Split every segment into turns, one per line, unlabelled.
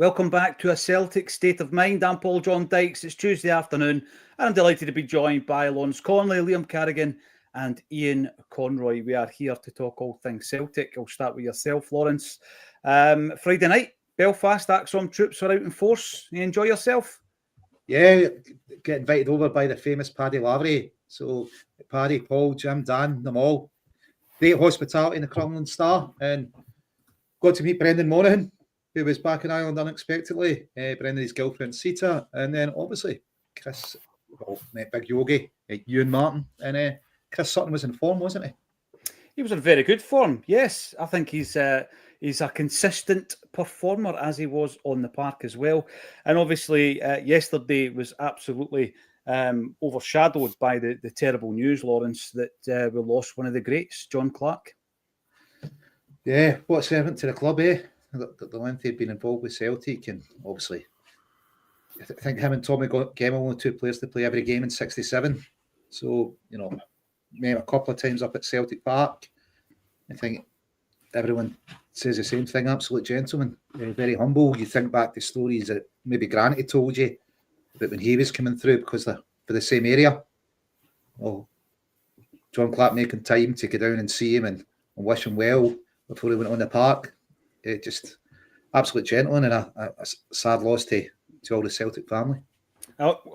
Welcome back to A Celtic State of Mind. I'm Paul John Dykes. It's Tuesday afternoon, and I'm delighted to be joined by Lawrence Conley, Liam Carrigan, and Ian Conroy. We are here to talk all things Celtic. I'll start with yourself, Lawrence. Friday night, Belfast Acsom troops were out in force. You enjoy yourself?
Yeah, get invited over by the famous Paddy Lavery. So Paddy, Paul, Jim, Dan, them all. Great hospitality in the Crumlin Star, and got to meet Brendan Monaghan, who was back in Ireland unexpectedly. Brendan's girlfriend Sita, and then obviously Chris, met Big Yogi, Ewan Martin, and Chris Sutton was in form, wasn't he?
He was in very good form. Yes, I think he's a consistent performer, as he was on the park as well. And obviously, yesterday was absolutely overshadowed by the terrible news, Lawrence, that we lost one of the greats, John Clark.
Yeah, what a servant to the club, eh? The length he'd been involved with Celtic, and obviously, I think him and Tommy Gemmell only two players to play every game in '67. So, met him a couple of times up at Celtic Park. I think everyone says the same thing. Absolute gentleman, very humble. You think back to stories that maybe Granty told you that when he was coming through because for the same area. Well, John Clark making time to go down and see him and wish him well before he went on the park. Just absolute gentleman, and a sad loss to all the Celtic family.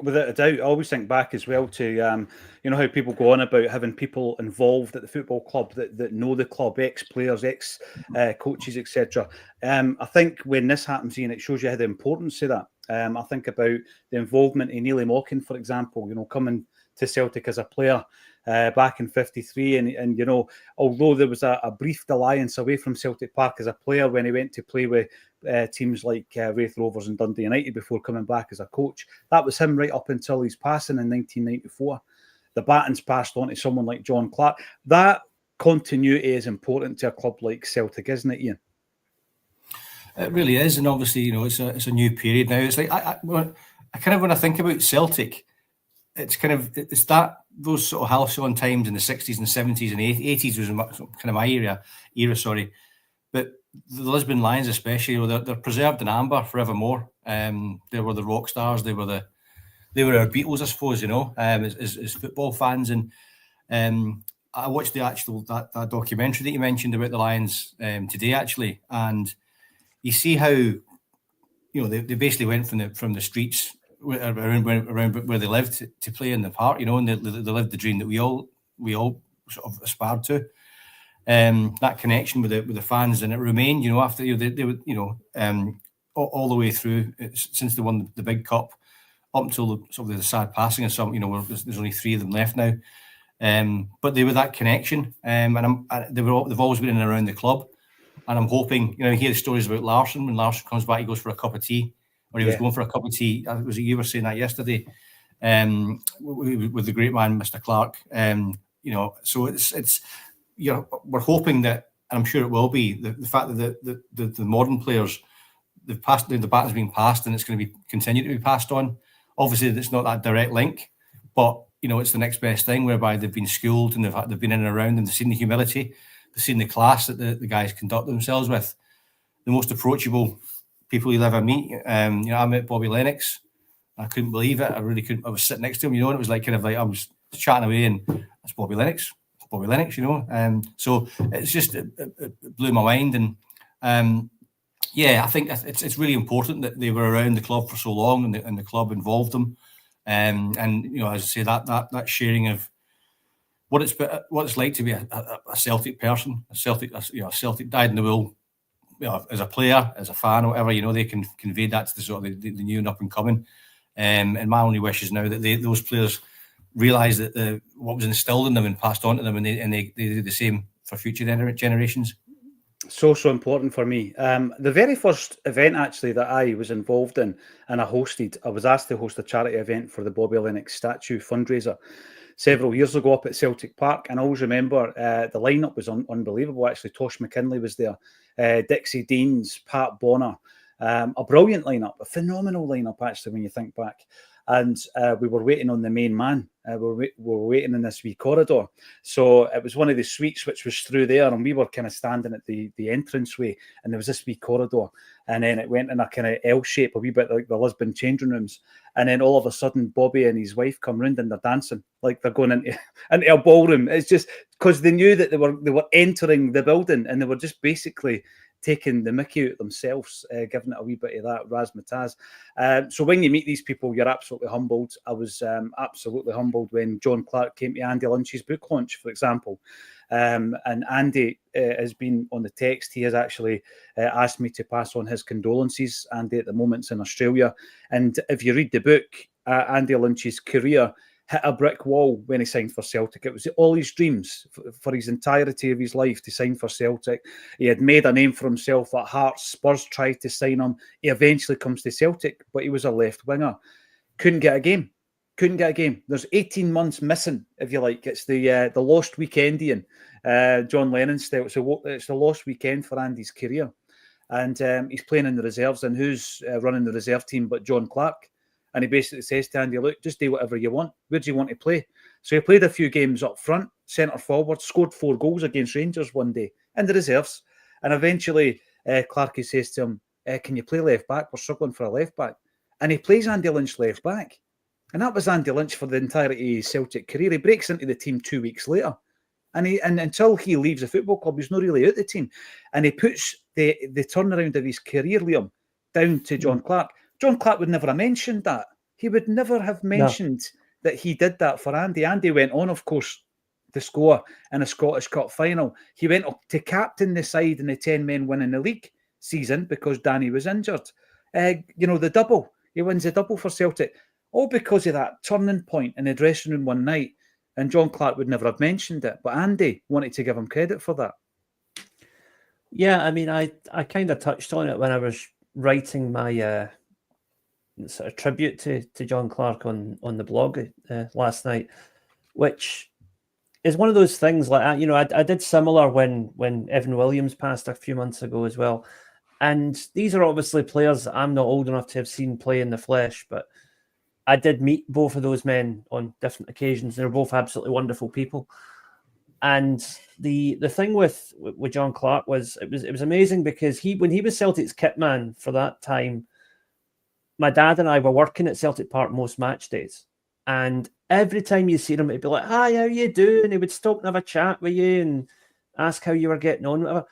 Without a doubt, I always think back as well to how people go on about having people involved at the football club that know the club, ex-players, ex-coaches, etc. I think when this happens, Ian, it shows you how the importance of that. I think about the involvement in Neely Mockin, for example, coming to Celtic as a player back in '53, and although there was a brief dalliance away from Celtic Park as a player when he went to play with teams like Raith Rovers and Dundee United before coming back as a coach, that was him right up until his passing in 1994. The baton's passed on to someone like John Clark. That continuity is important to a club like Celtic, isn't it, Ian?
It really is, and obviously, it's a new period now. It's like when I think about Celtic, it's that those sort of halcyon times in the '60s and '70s and '80s was kind of my era. Sorry, but the Lisbon Lions, especially, they're preserved in amber forevermore. They were the rock stars. They were our Beatles, I suppose. As football fans, and I watched that documentary that you mentioned about the Lions today, actually, and you see how they basically went from the streets around where they lived to play in the park, and they lived the dream that we all sort of aspired to. That connection with the fans, and it remained, after they were, all the way through since they won the big cup, up until the sad passing of some. There's only 3 of them left now, but they were that connection, and they've always been in and around the club, and I'm hoping, you hear the stories about Larsson. When Larsson comes back, he goes for a cup of tea. Or he was going for a cup of tea. Was it you were saying that yesterday? With the great man, Mr. Clark. So it's we're hoping that, and I'm sure it will be, the fact that the modern players, the baton's being passed, and it's going to be continue to be passed on. Obviously, it's not that direct link, but it's the next best thing, whereby they've been schooled and they've been in and around, and they've seen the humility, they've seen the class that the guys conduct themselves with, the most approachable people you'll ever meet. I met Bobby Lennox. I couldn't believe it. I really couldn't. I was sitting next to him, and it was like I was chatting away, and that's Bobby Lennox. It's Bobby Lennox, So it's just it blew my mind, and I think it's really important that they were around the club for so long, and the club involved them, and as I say, that sharing of what it's like to be a Celtic person, a Celtic dyed in the wool. As a player, as a fan, or whatever, they can convey that to the sort of the new and up and coming. And my only wish is now that those players realise that what was instilled in them and passed on to them, and they do the same for future generations.
So important for me. The very first event actually that I was involved in and I hosted, I was asked to host a charity event for the Bobby Lennox statue fundraiser several years ago up at Celtic Park, and I always remember the lineup was unbelievable. Actually, Tosh McKinley was there, Dixie Deans, Pat Bonner, a brilliant lineup, a phenomenal lineup actually when you think back. and we were waiting on the main man. We were waiting in this wee corridor. So it was one of the suites which was through there, and we were kind of standing at the entranceway, and there was this wee corridor, and then it went in a kind of L shape, a wee bit like the Lisbon changing rooms. And then all of a sudden, Bobby and his wife come round and they're dancing like they're going into a ballroom. It's just because they knew that they were entering the building, and they were just basically taking the mickey out themselves, giving it a wee bit of that razzmatazz. So when you meet these people, you're absolutely humbled. I was absolutely humbled when John Clark came to Andy Lynch's book launch, for example. And Andy has been on the text. He has actually asked me to pass on his condolences. Andy at the moment's in Australia. And if you read the book, Andy Lynch's career hit a brick wall when he signed for Celtic. It was all his dreams for his entirety of his life to sign for Celtic. He had made a name for himself at Hearts. Spurs tried to sign him. He eventually comes to Celtic, but he was a left winger. Couldn't get a game. There's 18 months missing, if you like. It's the lost weekendian, John Lennon style. So it's the lost weekend for Andy's career. And he's playing in the reserves. And who's running the reserve team but John Clark? And he basically says to Andy, look, just do whatever you want. Where do you want to play? So he played a few games up front, centre forward, scored 4 goals against Rangers one day in the reserves. And eventually, Clarkey says to him, can you play left back? We're struggling for a left back. And he plays Andy Lynch left back. And that was Andy Lynch for the entirety of his Celtic career. He breaks into the team 2 weeks later. And until he leaves the football club, he's not really out the team. And he puts the turnaround of his career, Liam, down to John Clark. John Clark would never have mentioned that. He would never have mentioned that he did that for Andy. Andy went on, of course, to score in a Scottish Cup final. He went up to captain the side in the 10-men win in the league season because Danny was injured. The double. He wins the double for Celtic. All because of that turning point in the dressing room one night. And John Clark would never have mentioned it. But Andy wanted to give him credit for that.
Yeah, I mean, I kind of touched on it when I was writing my sort of tribute to John Clark on the blog last night, which is one of those things like, I did similar when Evan Williams passed a few months ago as well. And these are obviously players that I'm not old enough to have seen play in the flesh, but I did meet both of those men on different occasions. They're both absolutely wonderful people. And the thing with John Clark was it was amazing because when he was Celtic's kit man for that time, my dad and I were working at Celtic Park most match days. And every time you see him, he'd be like, hi, how you doing? He would stop and have a chat with you and ask how you were getting on, whatever.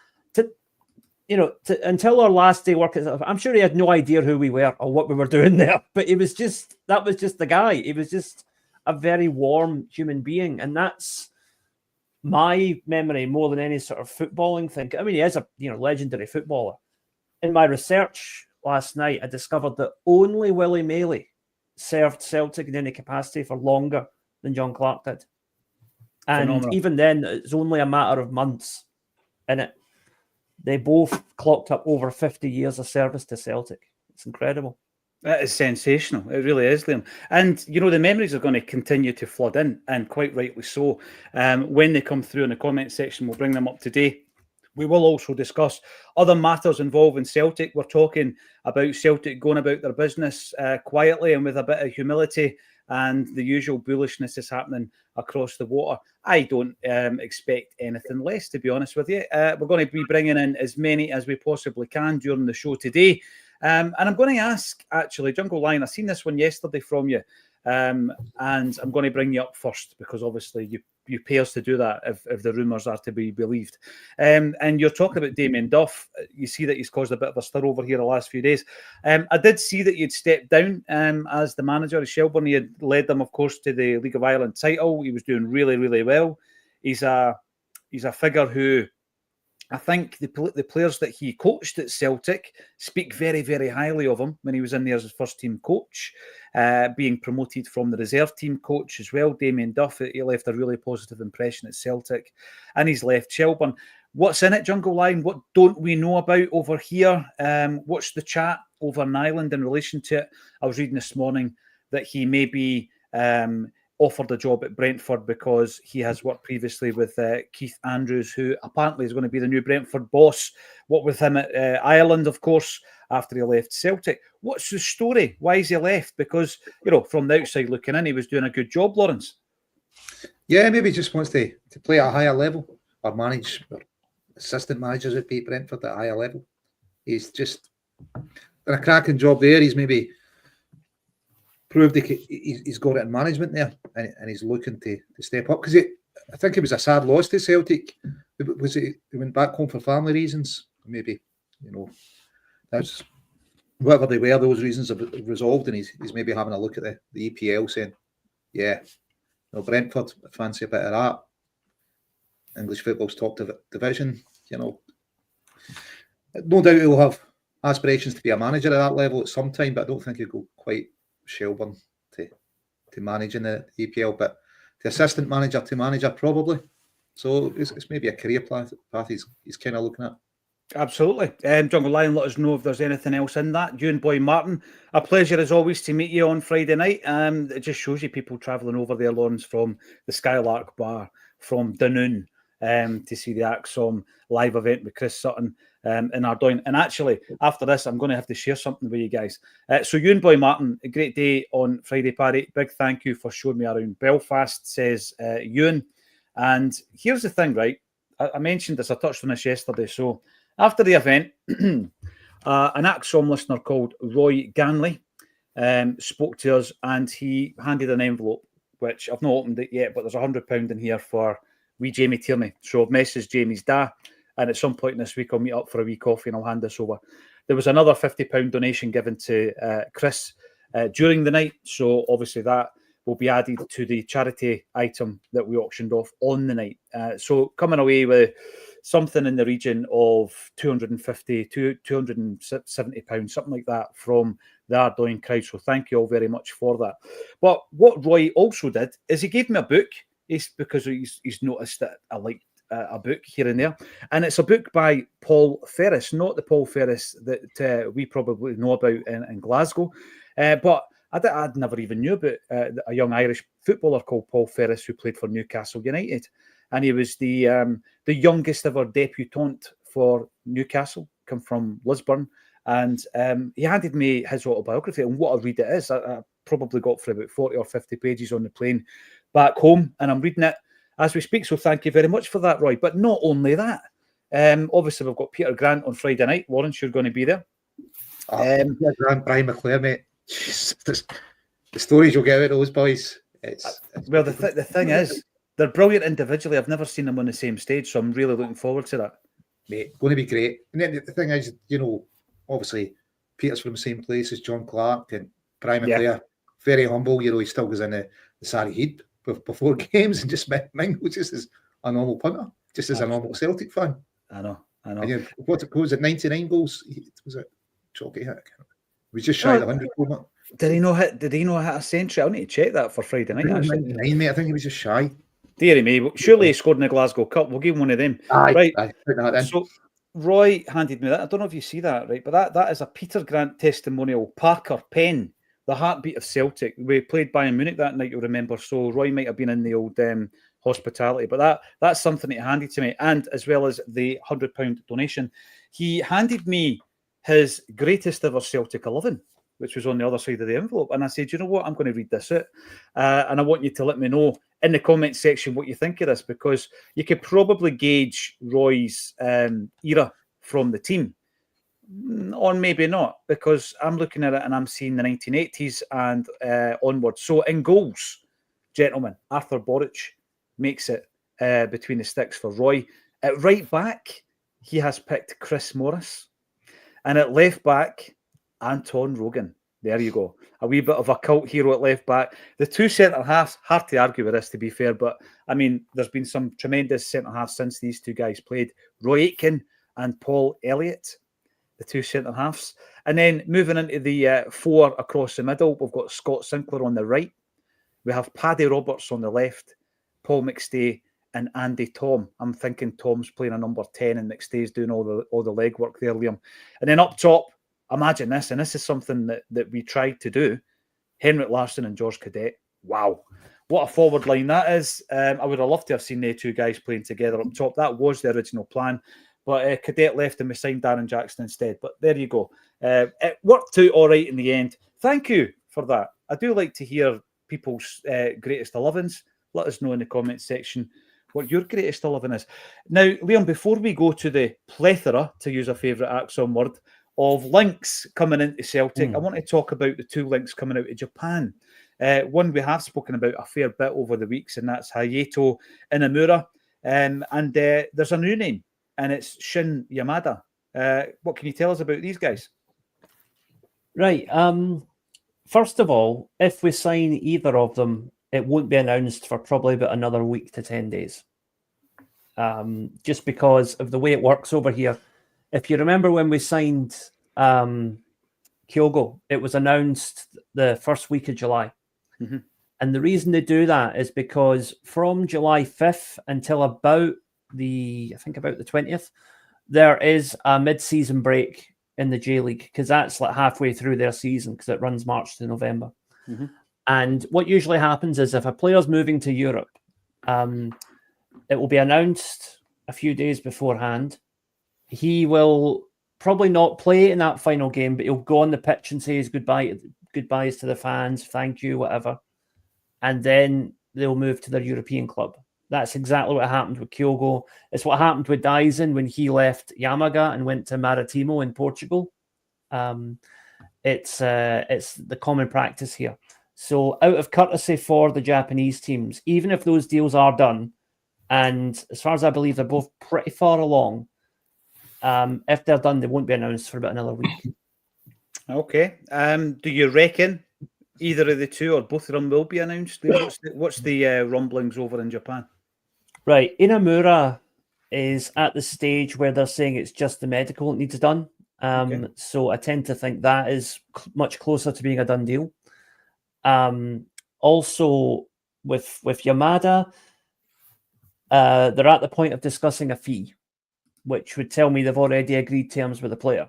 Until our last day working, I'm sure he had no idea who we were or what we were doing there. But that was just the guy. He was just a very warm human being. And that's my memory more than any sort of footballing thing. I mean, he is a legendary footballer. In my research last night, I discovered that only Willie Maley served Celtic in any capacity for longer than John Clark did. And
Phenomenal.
Even then, it's only a matter of months. And they both clocked up over 50 years of service to Celtic. It's incredible.
That is sensational. It really is, Liam. And, the memories are going to continue to flood in, and quite rightly so. When they come through in the comment section, we'll bring them up today. We will also discuss other matters involving Celtic. We're talking about Celtic going about their business quietly and with a bit of humility, and the usual bullishness is happening across the water. I don't expect anything less, to be honest with you. We're going to be bringing in as many as we possibly can during the show today. And I'm going to ask, actually, Jungle Lion, I seen this one yesterday from you, and I'm going to bring you up first because obviously you pay us to do that if the rumours are to be believed. And you're talking about Damien Duff. You see that he's caused a bit of a stir over here the last few days. I did see that you'd stepped down as the manager of Shelbourne. He had led them, of course, to the League of Ireland title. He was doing really, really well. He's a figure who I think the players that he coached at Celtic speak very, very highly of him when he was in there as his first team coach, being promoted from the reserve team coach as well. Damien Duff, he left a really positive impression at Celtic, and he's left Shelbourne. What's in it, Jungle Lion? What don't we know about over here? What's the chat over in Ireland in relation to it? I was reading this morning that he may be offered a job at Brentford because he has worked previously with Keith Andrews, who apparently is going to be the new Brentford boss. What with him at Ireland, of course, after he left Celtic. What's the story? Why is he left? Because, from the outside looking in, he was doing a good job, Lawrence.
Yeah, maybe he just wants to play at a higher level or manage, or assistant managers would be at Brentford at a higher level. He's just done a cracking job there. He's maybe proved he's got it in management there, and he's looking to step up, because I think it was a sad loss to Celtic. Was it? He went back home for family reasons. Maybe, that's whatever they were. Those reasons have resolved, and he's maybe having a look at the EPL, saying, "Yeah, Brentford, I fancy a bit of that. English football's top division. No doubt he'll have aspirations to be a manager at that level at some time, but I don't think he'll go quite Shelburne to managing the EPL, but the assistant manager to manager probably. So it's maybe a career path he's kind of looking at.
Absolutely. Jungle Lion, let us know if there's anything else in that. You and Boy Martin, a pleasure as always to meet you on Friday night. It just shows you people travelling over there, Lawrence, from the Skylark Bar, from Dunoon, to see the Acsom live event with Chris Sutton in Ardoyne. And actually, after this, I'm going to have to share something with you guys. So you and Boy Martin, a great day on Friday, Paddy. Big thank you for showing me around Belfast, says Ewan. And here's the thing, right? I mentioned this, I touched on this yesterday. So after the event, an Axom listener called Roy Ganley spoke to us, and he handed an envelope, which I've not opened it yet, but there's £100 in here for wee Jamie Tierney. So I've messaged Jamie's dad, and at some point this week I'll meet up for a wee coffee and I'll hand this over. There was another £50 donation given to Chris during the night, so obviously that will be added to the charity item that we auctioned off on the night. So coming away with something in the region of £250 to £270, something like that, from the Ardoyne crowd. So thank you all very much for that. But what Roy also did is he gave me a book. Because he's noticed that I liked a book here and there. And it's a book by Paul Ferris, not the Paul Ferris that we probably know about in Glasgow. But I'd never even knew about a young Irish footballer called Paul Ferris who played for Newcastle United. And he was the youngest ever debutante for Newcastle, come from Lisburn. And he handed me his autobiography, and what a read it is. I probably got for about 40 or 50 pages on the plane back home, and I'm reading it as we speak. So thank you very much for that, Roy. But not only that, obviously we've got Peter Grant on Friday night. Lawrence, you're going to be there.
Peter Grant, Brian McClare, mate. The stories you'll get out of those boys.
Well, the thing is, they're brilliant individually. I've never seen them on the same stage, so I'm really looking forward to that.
Mate, going to be great. And then the thing is, obviously Peter's from the same place as John Clark, and Brian McClare, very humble. He still goes in the Sarri Heat before games and just mingles just as a normal punter, just as a normal Celtic fan.
I know.
And what was it, 99 goals? Was it chalky hit? He was just shy of 100.
Did he know hit a century? I'll need to check that for Friday night.
99, mate. I think he was just shy.
Deary me, surely he scored in the Glasgow Cup. We'll give him one of them.
Right.
So Roy handed me that. I don't know if you see that, right? But that is a Peter Grant testimonial. Parker Penn, the heartbeat of Celtic. We played Bayern Munich that night, you'll remember. So Roy might have been in the old hospitality. But that's something he handed to me. And as well as the £100 donation, he handed me his greatest ever Celtic 11, which was on the other side of the envelope. And I said, you know what? I'm going to read this out. And I want you to let me know in the comment section what you think of this, because you could probably gauge Roy's era from the team. Or maybe not, because I'm looking at it and I'm seeing the 1980s and onwards. So in goals, gentlemen, Arthur Boric makes it between the sticks for Roy. At right back, he has picked Chris Morris. And at left back, Anton Rogan. There you go. A wee bit of a cult hero at left back. The two centre-halves, hard to argue with this, to be fair, but, I mean, there's been some tremendous centre-halves since these two guys played. Roy Aitken and Paul Elliott, the two centre-halves. And then moving into the four across the middle, we've got Scott Sinclair on the right. We have Paddy Roberts on the left, Paul McStay and Andy Tom. I'm thinking Tom's playing a number 10 and McStay's doing all the legwork there, Liam. And then up top, imagine this, and this is something that we tried to do. Henrik Larsson and George Cadet. Wow. What a forward line that is. I would have loved to have seen the two guys playing together up top. That was the original plan. But Cadet left and we signed Darren Jackson instead. But there you go. It worked out all right in the end. Thank you for that. I do like to hear people's greatest 11s. Let us know in the comments section what your greatest 11 is. Now, Liam, before we go to the plethora, to use a favourite Axom word, of links coming into Celtic, I want to talk about the two links coming out of Japan. One we have spoken about a fair bit over the weeks, and that's Hayato Inamura. And there's a new name, and it's Shin Yamada. What can you tell us about these guys?
Right. First of all, if we sign either of them, it won't be announced for probably about another week to 10 days. Just because of the way it works over here. If you remember when we signed Kyogo, it was announced the first week of July.
Mm-hmm.
And the reason they do that is because from July 5th until about the 20th, there is a mid-season break in the J League, because that's like halfway through their season, because it runs March to November.
Mm-hmm.
And what usually happens is if a player's moving to Europe, it will be announced a few days beforehand. He will probably not play in that final game, but he'll go on the pitch and say his goodbyes to the fans, thank you, whatever. And then they'll move to their European club. That's exactly what happened with Kyogo. It's what happened with Daisen when he left Yamaga and went to Maritimo in Portugal. It's the common practice here. So out of courtesy for the Japanese teams, even if those deals are done, and as far as I believe, they're both pretty far along, if they're done, they won't be announced for about another week.
Okay. Do you reckon either of the two or both of them will be announced? What's the rumblings over in Japan?
Right. Inamura is at the stage where they're saying it's just the medical that needs done.
Okay.
So I tend to think that is much closer to being a done deal. Also, with Yamada, they're at the point of discussing a fee, which would tell me they've already agreed terms with the player.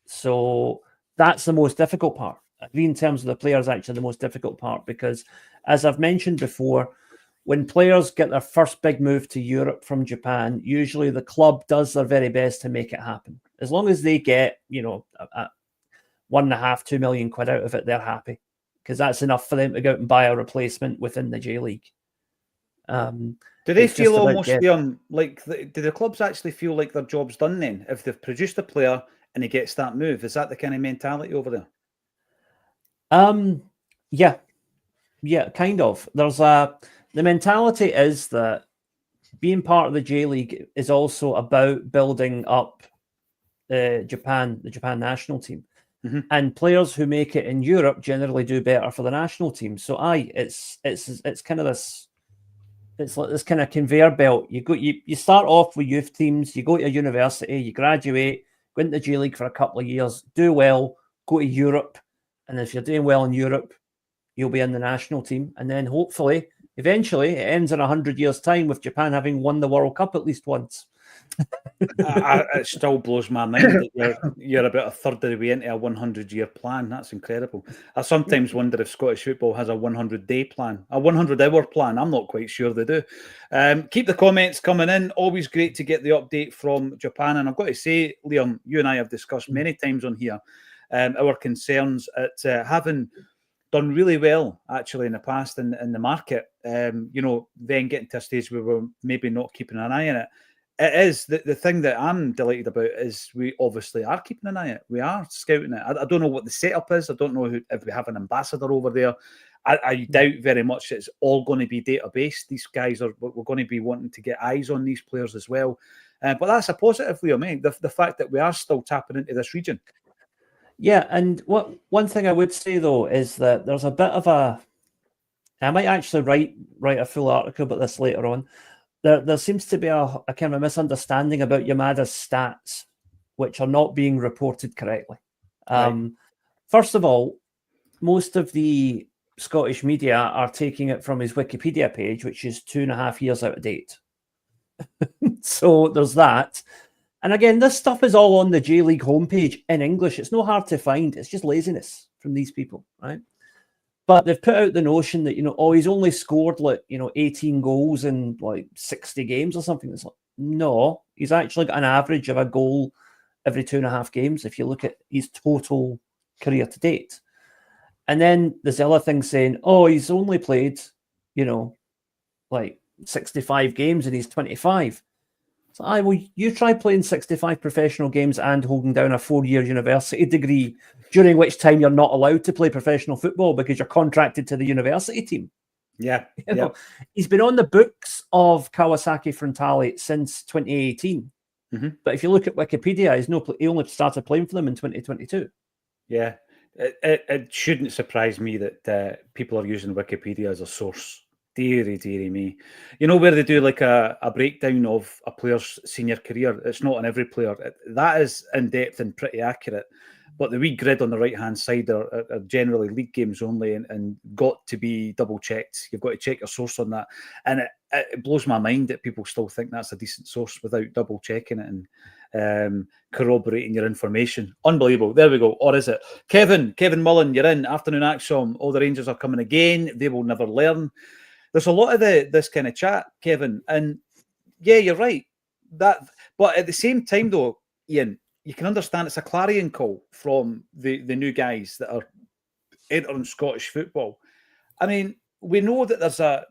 So that's the most difficult part. Agreeing terms with the player is actually the most difficult part, because, as I've mentioned before, when players get their first big move to Europe from Japan, usually the club does their very best to make it happen. As long as they get, a 1.5, 2 million quid out of it, they're happy, because that's enough for them to go out and buy a replacement within the J League.
Do they feel almost like, do the clubs actually feel like their job's done then? If they've produced a player and he gets that move, is that the kind of mentality over there?
Yeah, kind of. The mentality is that being part of the J League is also about building up the Japan national team.
Mm-hmm.
And players who make it in Europe generally do better for the national team. So it's kind of this. It's like this kind of conveyor belt. You start off with youth teams, you go to a university, you graduate, go into the J League for a couple of years, do well, go to Europe, and if you're doing well in Europe, you'll be in the national team, and then hopefully, eventually, it ends in 100 years' time with Japan having won the World Cup at least once.
It still blows my mind that you're about a third of the way into a 100-year plan. That's incredible. I sometimes wonder if Scottish football has a 100-day plan, a 100-hour plan. I'm not quite sure they do. Keep the comments coming in. Always great to get the update from Japan. And I've got to say, Liam, you and I have discussed many times on here our concerns at having done really well, actually, in the past in the market. Then getting to a stage where we're maybe not keeping an eye on it. It is the thing that I'm delighted about is we obviously are keeping an eye on it. We are scouting it. I don't know what the setup is. I don't know if we have an ambassador over there. I doubt very much it's all going to be database. These guys we're going to be wanting to get eyes on these players as well. But that's a positive, Liam. The fact that we are still tapping into this region.
Yeah, and one thing I would say though is that there's a bit of I might actually write a full article about this later on. There seems to be a kind of a misunderstanding about Yamada's stats, which are not being reported correctly.
Right.
First of all, most of the Scottish media are taking it from his Wikipedia page, which is 2.5 years out of date. So there's that. And again, this stuff is all on the J League homepage in English. It's not hard to find. It's just laziness from these people, right? But they've put out the notion that, he's only scored 18 goals in 60 games or something. It's like, no, he's actually got an average of a goal every 2.5 games if you look at his total career to date. And then there's the other thing saying, he's only played, 65 games and he's 25. So, well, you try playing 65 professional games and holding down a 4-year university degree, during which time you're not allowed to play professional football because you're contracted to the university team.
Yeah.
He's been on the books of Kawasaki Frontale since 2018.
Mm-hmm.
But if you look at Wikipedia, he only started playing for them in 2022.
Yeah. It shouldn't surprise me that people are using Wikipedia as a source. Deary me. Where they do like a breakdown of a player's senior career, it's not on every player. That is in-depth and pretty accurate. But the wee grid on the right-hand side are generally league games only and got to be double-checked. You've got to check your source on that. And it blows my mind that people still think that's a decent source without double-checking it and corroborating your information. Unbelievable. There we go. Or is it? Kevin Mullen, you're in. Afternoon Axom. All the Rangers are coming again. They will never learn. There's a lot of this kind of chat, Kevin. And yeah, you're right. But at the same time, though, Ian, you can understand it's a clarion call from the new guys that are entering Scottish football. I mean, we know that there's a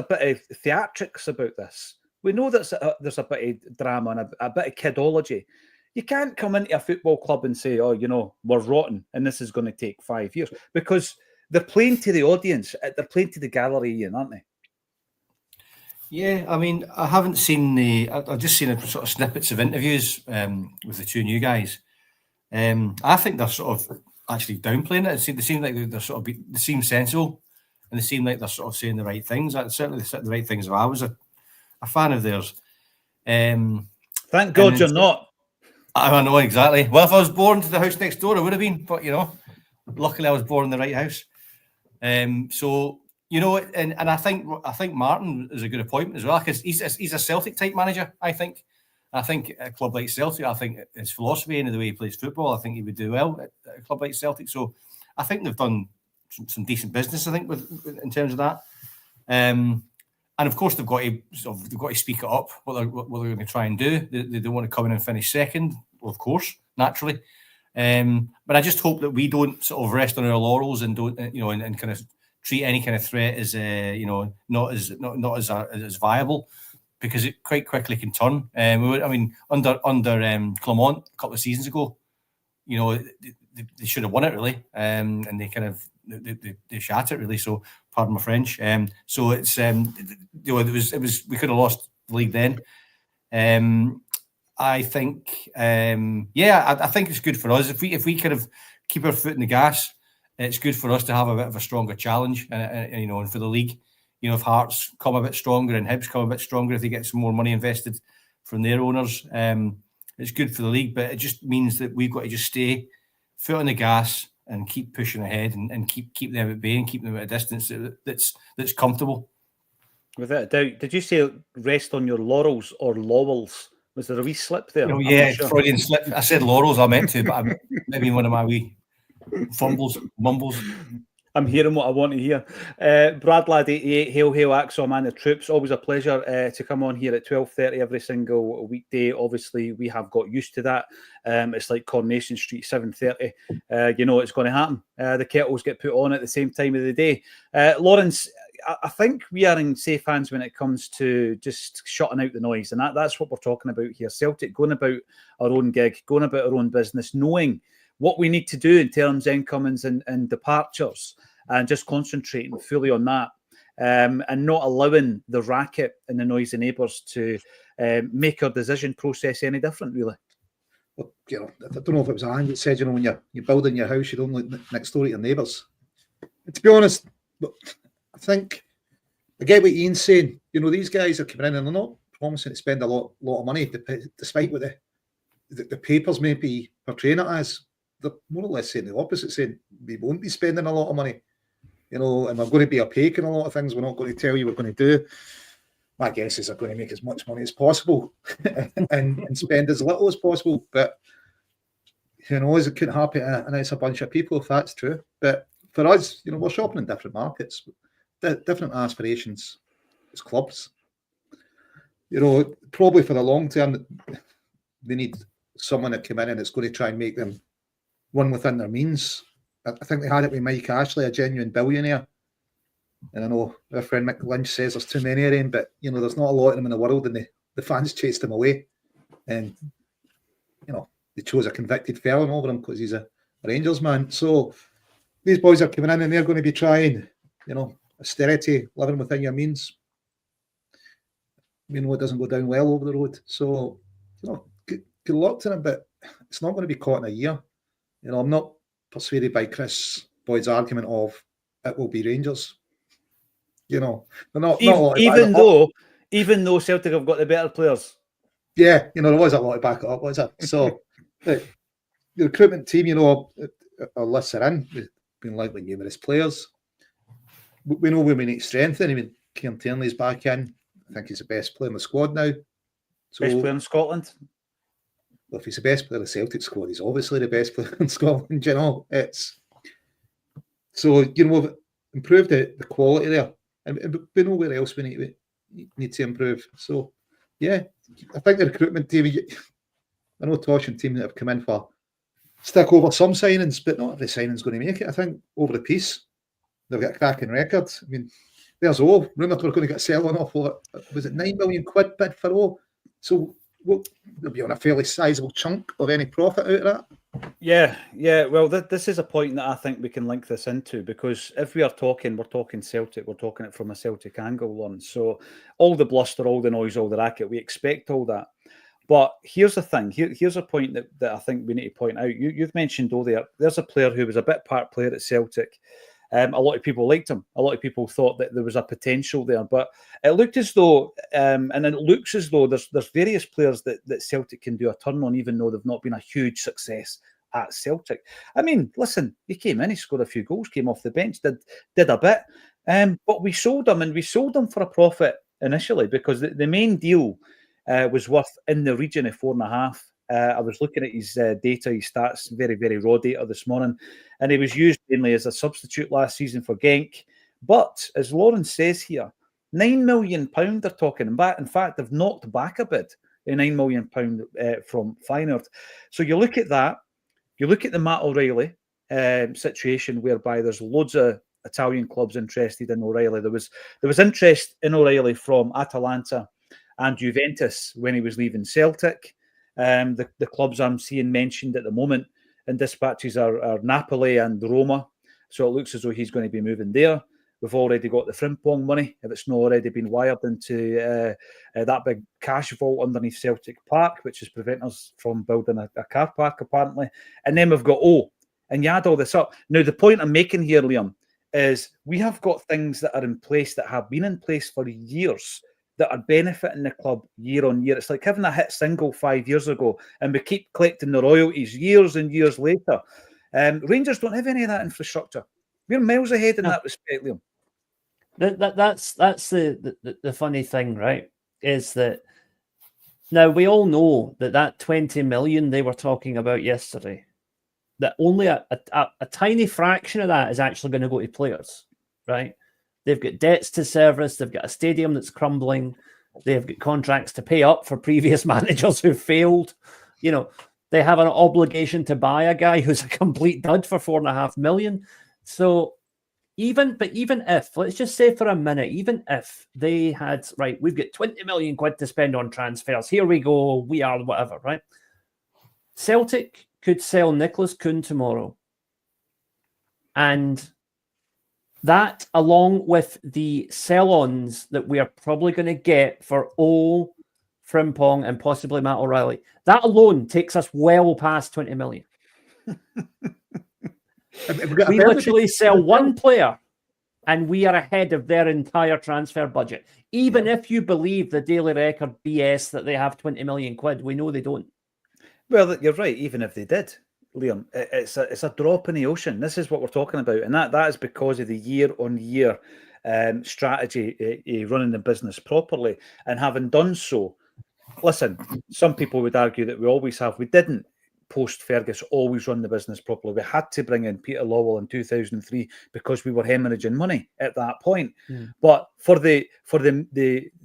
bit of theatrics about this. We know that there's a bit of drama and a bit of kidology. You can't come into a football club and say, we're rotten and this is going to take 5 years, because they're playing to the audience. They're playing to the gallery, Ian, aren't they?
Yeah, I mean, I haven't seen I've just seen sort of snippets of interviews with the two new guys. I think they're sort of actually downplaying it. They seem like they're sort of they seem sensible, and they seem like they're sort of saying the right things. Certainly, they said the right things. If I was a fan of theirs.
Thank God you're not.
I know exactly. Well, if I was born to the house next door, I would have been. But luckily I was born in the right house. So. And I think Martin is a good appointment as well, because he's a Celtic type manager. I think a club like Celtic, I think his philosophy and the way he plays football, I think he would do well at a club like Celtic. So I think they've done some decent business, I think, in terms of that. And of course they've got to speak it up what they're going to try and do. They don't want to come in and finish second, well, of course, naturally. But I just hope that we don't sort of rest on our laurels and don't and kind of treat any kind of threat as not as viable, because it quite quickly can turn. Under Clement a couple of seasons ago, they should have won it really, and they kind of they shat it really. So pardon my French. So it's it was we could have lost the league then. I think I think it's good for us if we kind of keep our foot in the gas. It's good for us to have a bit of a stronger challenge, and for the league, if Hearts come a bit stronger and Hibs come a bit stronger, if they get some more money invested from their owners, it's good for the league. But it just means that we've got to just stay foot on the gas and keep pushing ahead and keep them at bay and keep them at a distance that's comfortable.
Without a doubt. Did you say rest on your laurels or laurels? Was there a wee slip there?
Yeah, sure. Freudian slip. I said laurels, I meant to, but maybe one of my wee mumbles.
I'm hearing what I want to hear. Bradlad88, hail Axom and the troops. Always a pleasure to come on here at 12:30 every single weekday. Obviously, we have got used to that. It's like Coronation Street, 7:30. It's going to happen. The kettles get put on at the same time of the day. Lawrence, I think we are in safe hands when it comes to just shutting out the noise, and that's what we're talking about here. Celtic going about our own gig, going about our own business, knowing what we need to do in terms of incomings and departures, and just concentrating fully on that, and not allowing the racket and the noisy neighbours to make our decision process any different, really.
Well, I don't know if it was Anne that said, when you're building your house, you don't look next door to your neighbours. To be honest, I think I get what Ian's saying. These guys are coming in and they're not promising to spend a lot of money, despite what the papers may be portraying it as. They're more or less saying the opposite, saying we won't be spending a lot of money, and we're going to be opaque in a lot of things. We're not going to tell you we're going to do. My guess is they're going to make as much money as possible and spend as little as possible. But it couldn't happen to a nice bunch of people if that's true. But for us, we're shopping in different markets, different aspirations as clubs. Probably for the long term, they need someone to come in and it's going to try and make them run within their means. I think they had it with Mike Ashley, a genuine billionaire. And I know our friend Mick Lynch says there's too many of them, but there's not a lot of them in the world, and the fans chased him away. And they chose a convicted felon over him because he's a Rangers man. So these boys are coming in and they're going to be trying, austerity, living within your means. We know it doesn't go down well over the road. So, good luck to them, but it's not going to be caught in a year. I'm not persuaded by Chris Boyd's argument of it will be Rangers. They're not
even though Celtic have got the better players.
Yeah, there was a lot to back it up, was there? So the recruitment team, our lists are in. We've been likely numerous players. We know where we need to strengthen. I mean, Kieran Tierney's back in. I think he's the best player in the squad now. So,
best player in Scotland?
Well, if he's the best player in the Celtic squad, he's obviously the best player in Scotland, It's so, we've improved the quality there. And we know where else we need to improve. So, yeah, I think the recruitment team, I know Tosh and team that have come in for stick over some signings, but not every signing's going to make it. I think over the piece, they've got a cracking record. I mean, there's rumoured we're going to get selling off over, was it 9 million quid bid for O? So they'll be on a fairly sizable chunk of any profit out of that.
Yeah. Well, this is a point that I think we can link this into, because if we're talking Celtic, we're talking it from a Celtic angle, So all the bluster, all the noise, all the racket, we expect all that. But here's the thing. Here's a point that I think we need to point out. You've mentioned there's a player who was a bit part player at Celtic. A lot of people liked him. A lot of people thought that there was a potential there, but it looked as though, and it looks as though there's various players that Celtic can do a turn on, even though they've not been a huge success at Celtic. I mean, listen, he came in, he scored a few goals, came off the bench, did a bit, but we sold him for a profit initially, because the main deal was worth in the region of 4.5. I was looking at his data, his stats, very, very raw data this morning, and he was used mainly as a substitute last season for Genk. But as Lawrence says here, £9 million they're talking about. In fact, they've knocked back a bit, a £9 million from Feyenoord. So you look at that, you look at the Matt O'Reilly situation, whereby there's loads of Italian clubs interested in O'Reilly. There was interest in O'Reilly from Atalanta and Juventus when he was leaving Celtic. The clubs I'm seeing mentioned at the moment in dispatches are Napoli and Roma. So it looks as though he's going to be moving there. We've already got the Frimpong money, if it's not already been wired into that big cash vault underneath Celtic Park, which is preventing us from building a car park, apparently. And then we've got and you add all this up. Now, the point I'm making here, Liam, is we have got things that are in place, that have been in place for years, that are benefiting the club year on year. It's like having a hit single 5 years ago, and we keep collecting the royalties years and years later. Rangers don't have any of that infrastructure. We're miles ahead in that respect, Liam.
That's the funny thing, right? Is that now we all know that 20 million they were talking about yesterday, that only a tiny fraction of that is actually going to go to players, right? They've got debts to service. They've got a stadium that's crumbling. They've got contracts to pay up for previous managers who failed. They have an obligation to buy a guy who's a complete dud for 4.5 million. So even if, let's just say for a minute, even if they had, right, we've got 20 million quid to spend on transfers. Here we go. We are whatever, right? Celtic could sell Nicholas Kuhn tomorrow. And that, along with the sell-ons that we are probably going to get for Frimpong and possibly Matt O'Reilly, that alone takes us well past 20 million. We literally sell one player and we are ahead of their entire transfer budget. Even if you believe the Daily Record BS that they have 20 million quid, we know they don't.
Well, you're right, even if they did. Liam, it's a drop in the ocean. This is what we're talking about, and that is because of the year-on-year strategy, running the business properly, and having done so. Listen, some people would argue that we always have. We didn't. post-Fergus always run the business properly. We had to bring in Peter Lawwell in 2003 because we were hemorrhaging money at that point. But for the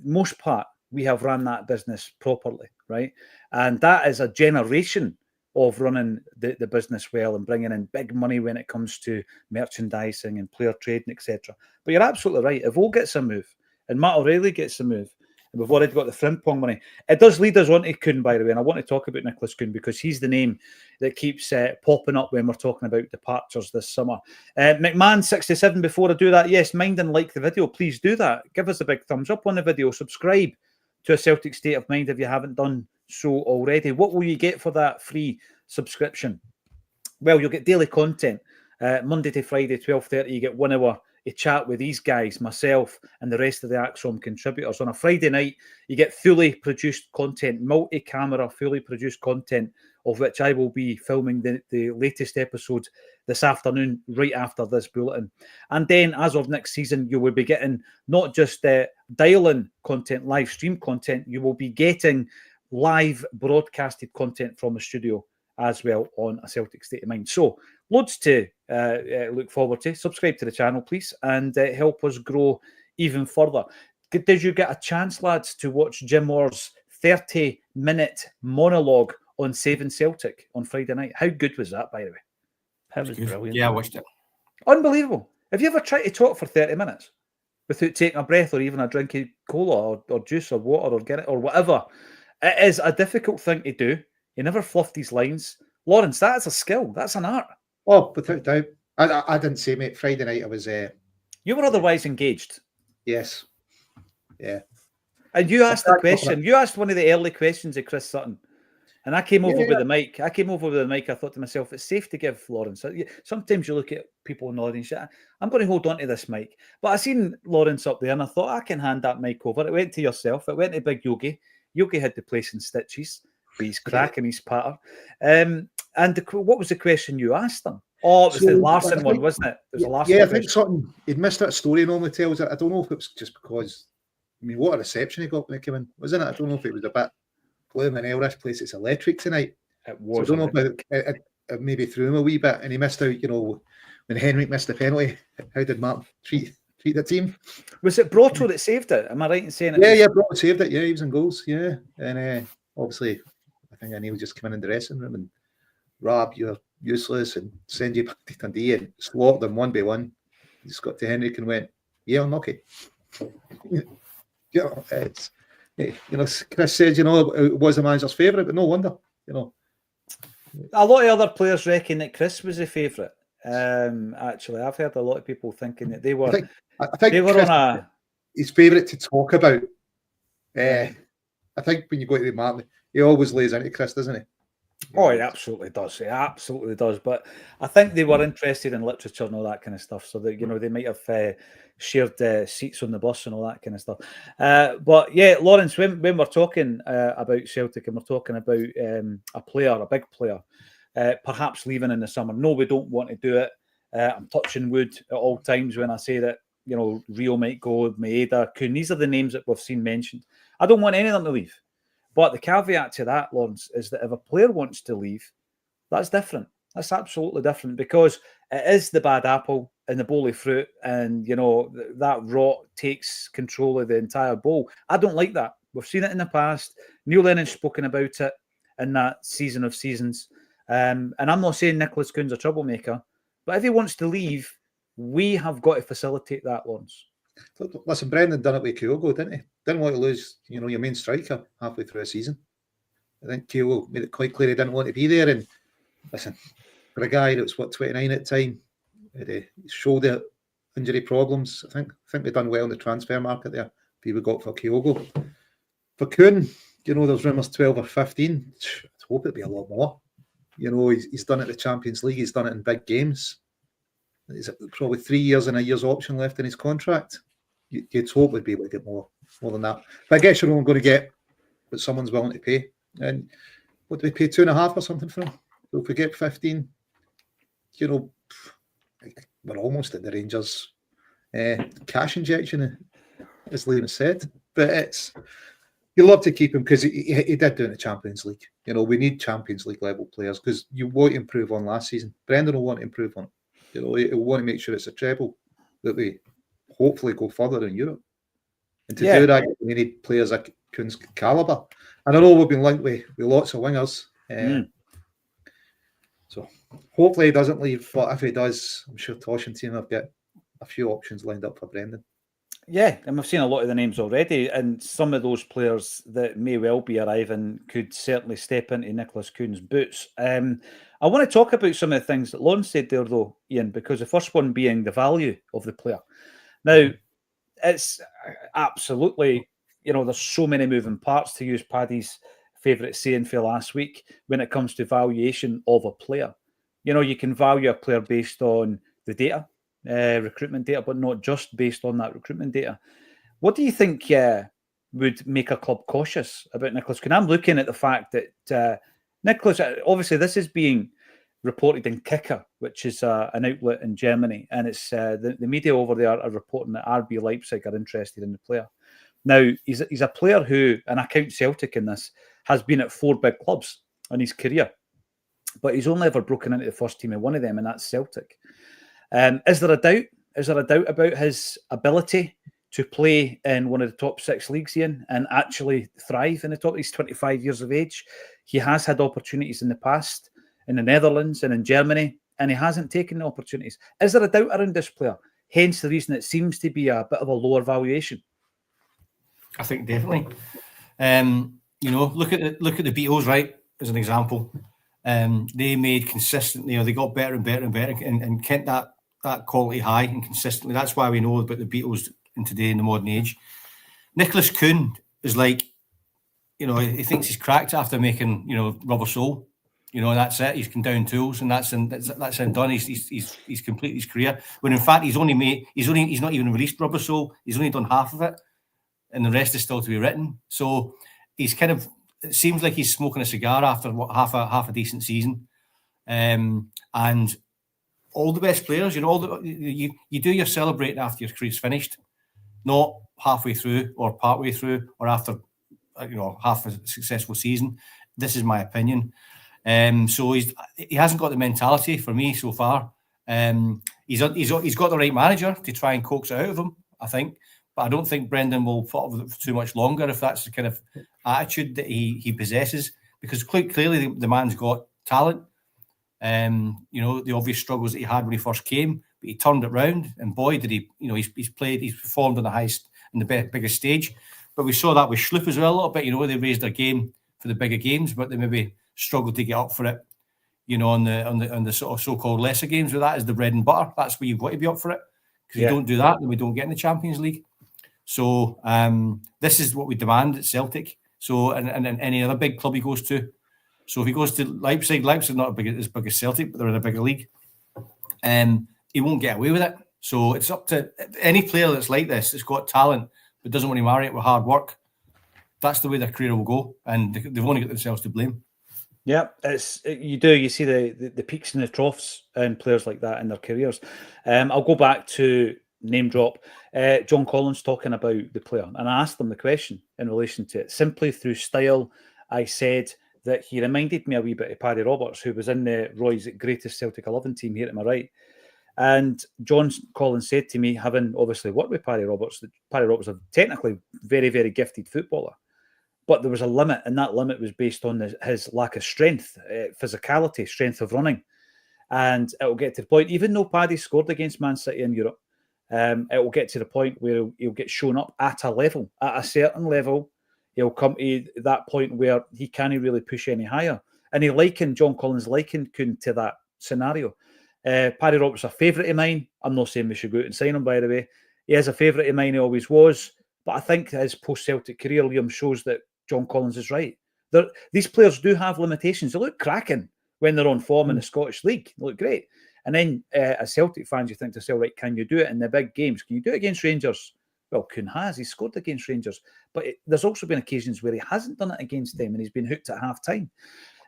most part, we have run that business properly, right? And that is a generation of running the business well and bringing in big money when it comes to merchandising and player trading, etc. But you're absolutely right. If O gets a move and Matt O'Reilly gets a move, and we've already got the Frimpong money, it does lead us on to Kuhn, by the way. And I want to talk about Nicholas Kuhn because he's the name that keeps popping up when we're talking about departures this summer. McMahon67, before I do that, yes, mind and like the video. Please do that. Give us a big thumbs up on the video. Subscribe to A Celtic State of Mind if you haven't done so already. What will you get for that free subscription? Well, you'll get daily content. Monday to Friday, 12:30, you get 1 hour a chat with these guys, myself, and the rest of the Axom contributors. On a Friday night, you get fully produced content, multi-camera, fully produced content, of which I will be filming the latest episode this afternoon, right after this bulletin. And then, as of next season, you will be getting not just dial-in content, live stream content, you will be getting live broadcasted content from the studio as well on A Celtic State of Mind. So, loads to look forward to. Subscribe to the channel, please, and help us grow even further. Did you get a chance, lads, to watch Jim Orr's 30-minute monologue on Saving Celtic on Friday night? How good was that, by the way?
That was brilliant.
Yeah, I watched it.
Unbelievable. Have you ever tried to talk for 30 minutes without taking a breath or even a drink of cola or juice or water or get it or whatever? It is a difficult thing to do. He never fluffed his lines. Lawrence, that is a skill. That's an art.
Oh, without doubt. I didn't say, mate. Friday night I was...
You were otherwise engaged.
Yes. Yeah.
And you asked the question. You asked one of the early questions of Chris Sutton. And I came over with the mic. I thought to myself, it's safe to give Lawrence. Sometimes you look at people in the audience, I'm going to hold on to this mic. But I seen Lawrence up there and I thought, I can hand that mic over. It went to yourself. It went to Big Yogi. Yogi had the place in stitches. He's cracking his patter. And what was the question you asked them? Oh, it was the Larson one, wasn't it? It was a Larson
I think something, he'd missed that story normally tells it. I don't know if it was just because, what a reception he got when he came in, wasn't it? I don't know if it was a bit blooming hell, this place, it's electric tonight.
It was.
So I don't know if it maybe threw him a wee bit and he missed out, when Henrik missed the penalty. How did Mark treat the team?
Was it Brotto that saved it? Am I right in saying it?
Yeah, Brotto saved it. Yeah, he was in goals. Yeah. And obviously, I think Neil just come in the dressing room and Rob, you're useless, and send you back to Dundee and slot them 1-1. He just got to Henrik and went, yeah, unlucky. It's, Chris said, it was the manager's favourite, but no wonder,
A lot of other players reckon that Chris was a favourite. Actually, I've heard a lot of people thinking that they were.
I think
they were
Chris,
on
his favourite to talk about. I think when you go to the Martin, he always lays into Chris, doesn't he?
Oh, he absolutely does. He absolutely does. But I think they were interested in literature and all that kind of stuff, so that they might have shared seats on the bus and all that kind of stuff. But yeah, Lawrence, when we're talking about Celtic and we're talking about a big player, perhaps leaving in the summer. No, we don't want to do it. I'm touching wood at all times when I say that. Rio might go, Maeda, Kuhn. These are the names that we've seen mentioned. I don't want any of them to leave. But the caveat to that, Lawrence, is that if a player wants to leave, that's different. That's absolutely different because it is the bad apple and the bowl of fruit, and that rot takes control of the entire bowl. I don't like that. We've seen it in the past. Neil Lennon's spoken about it in that season of seasons. And I'm not saying Nicholas Kuhn's a troublemaker, but if he wants to leave, we have got to facilitate that, Lawrence.
Listen, Brendan done it with Kyogo, didn't he? Didn't want to lose, your main striker halfway through a season. I think Kyogo made it quite clear he didn't want to be there. And listen, for a guy that was 29 at the time, had shoulder injury problems. I think they've done well in the transfer market there. People got for Kyogo. For Kuhn, there's rumours 12 or 15. I'd hope it'd be a lot more. He's done it in the Champions League. He's done it in big games. There's probably 3 years and a year's option left in his contract. You'd hope we'd be able to get more than that. But I guess you're only going to get what someone's willing to pay. And what do we pay, 2.5 or something for him? So if we get 15, we're almost at the Rangers cash injection, as Liam said. But you love to keep him because he did do it in the Champions League. You know, we need Champions League level players because you want to improve on last season. Brendan will want to improve on it. You know, he'll want to make sure it's a treble that we hopefully go further in Europe. And to do that, we need players like Kuhn's calibre. And I know we've been linked with lots of wingers. So hopefully he doesn't leave. But if he does, I'm sure Tosh and team have got a few options lined up for Brendan.
Yeah, and we've seen a lot of the names already, and some of those players that may well be arriving could certainly step into Nicholas Kuhn's boots. I want to talk about some of the things that Lon said there, though, Ian, because the first one being the value of the player. Now, it's absolutely, you know, there's so many moving parts, to use Paddy's favourite saying for last week, when it comes to valuation of a player. You know, you can value a player based on the data, recruitment data, but not just based on that recruitment data. What do you think would make a club cautious about Nicholas Kuhn? I'm looking at the fact that Nicholas, obviously this is being reported in Kicker, which is an outlet in Germany, and it's the media over there are reporting that RB Leipzig are interested in the player. Now, he's a player who, and I count Celtic in this, has been at 4 big clubs in his career, but he's only ever broken into the first team in one of them, and that's Celtic. Is there a doubt? Is there a doubt about his ability to play in one of the top 6 leagues, Ian, and actually thrive in the top? He's 25 years of age. He has had opportunities in the past in the Netherlands and in Germany, and he hasn't taken the opportunities. Is there a doubt around this player? Hence the reason it seems to be a bit of a lower valuation.
I think definitely. You know, look at the Beatles, right, as an example. They made consistently, or they got better and better and better, and kept that quality high and consistently. That's why we know about the Beatles in today in the modern age. Nicholas Kuhn is like, you know, he thinks he's cracked after making, you know, Rubber Soul. You know, that's it. He's come down tools, and that's done. He's completed his career. When in fact he's not even released Rubber Soul. He's only done half of it, and the rest is still to be written. So he's kind of, it seems like he's smoking a cigar after half a decent season. And all the best players, you know, you do your celebrating after your career's finished, not halfway through or partway through or after, you know, half a successful season. This is my opinion. So he hasn't got the mentality for me so far. He's got the right manager to try and coax it out of him, I think. But I don't think Brendan will put up with it for too much longer if that's the kind of attitude that he possesses. Because quite clearly the man's got talent. You know, the obvious struggles that he had when he first came, but he turned it round. And boy, did he! You know, he's performed on the biggest stage. But we saw that with Schlupp as well a little bit. You know, they raised their game for the bigger games, but they maybe struggled to get up for it. You know, on the sort of so-called lesser games, where that is the bread and butter. That's where you've got to be up for it. Because you don't do that, then we don't get in the Champions League. So this is what we demand at Celtic. So and any other big club he goes to. So if he goes to Leipzig not as big as Celtic, but they're in a bigger league. He won't get away with it. So it's up to any player that's like this, that's got talent, but doesn't want to marry it with hard work. That's the way their career will go, and they've only got themselves to blame.
Yeah, you see the peaks and the troughs in players like that in their careers. I'll go back to name drop John Collins talking about the player, and I asked him the question in relation to it. Simply through style, I said that he reminded me a wee bit of Paddy Roberts, who was in the Roy's greatest Celtic 11 team here to my right. And John Collins said to me, having obviously worked with Paddy Roberts, that Paddy Roberts is a technically very, very gifted footballer. But there was a limit, and that limit was based on his lack of strength, physicality, strength of running. And it will get to the point, even though Paddy scored against Man City in Europe, it will get to the point where he'll get shown up at a certain level. He'll come to that point where he can't really push any higher. And John Collins likened Kuhn to that scenario. Paddy Roberts is a favourite of mine. I'm not saying we should go out and sign him, by the way. He is a favourite of mine, he always was. But I think his post-Celtic career, Liam, shows that John Collins is right. These players do have limitations. They look cracking when they're on form in the Scottish League. They look great. And then as Celtic fans, you think to yourself, right, can you do it in the big games? Can you do it against Rangers? Well, Kuhn has. He's scored against Rangers. But there's also been occasions where he hasn't done it against them and he's been hooked at half-time.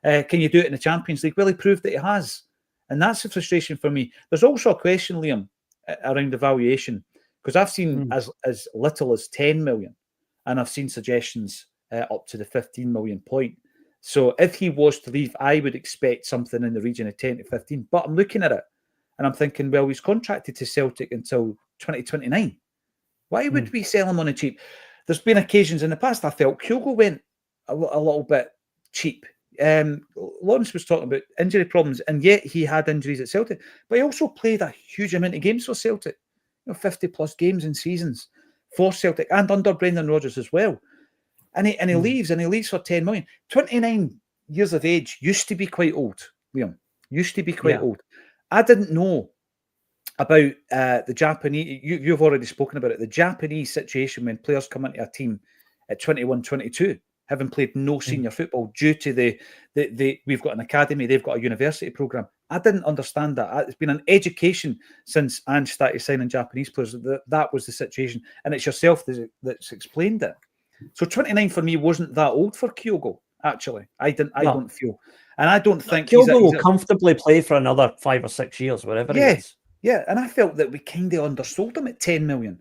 Can you do it in the Champions League? Well, he proved that he has. And that's a frustration for me. There's also a question, Liam, around the valuation. Because I've seen as little as 10 million. And I've seen suggestions up to the 15 million point. So if he was to leave, I would expect something in the region of 10 to 15. But I'm looking at it and I'm thinking, well, he's contracted to Celtic until 2029. Why would we sell him on a cheap? There's been occasions in the past I felt Kyogo went a little bit cheap. Lawrence was talking about injury problems, and yet he had injuries at Celtic, but he also played a huge amount of games for Celtic, 50 plus games in seasons for Celtic and under Brendan Rodgers as well. And he leaves for 10 million. 29 years of age used to be quite old, Liam. Used to be quite old. I didn't know about the Japanese. You've already spoken about it. The Japanese situation when players come into a team at 21, 22, having played no senior football due to the we've got an academy, they've got a university program. I didn't understand that. It's been an education since Ange started signing Japanese players. That was the situation, and it's yourself that's explained it. So 29 for me wasn't that old for Kyogo. Actually, I don't feel, and I don't think
Kyogo will comfortably play for another 5 or 6 years, wherever he is.
Yeah, and I felt that we kind of undersold him at 10 million.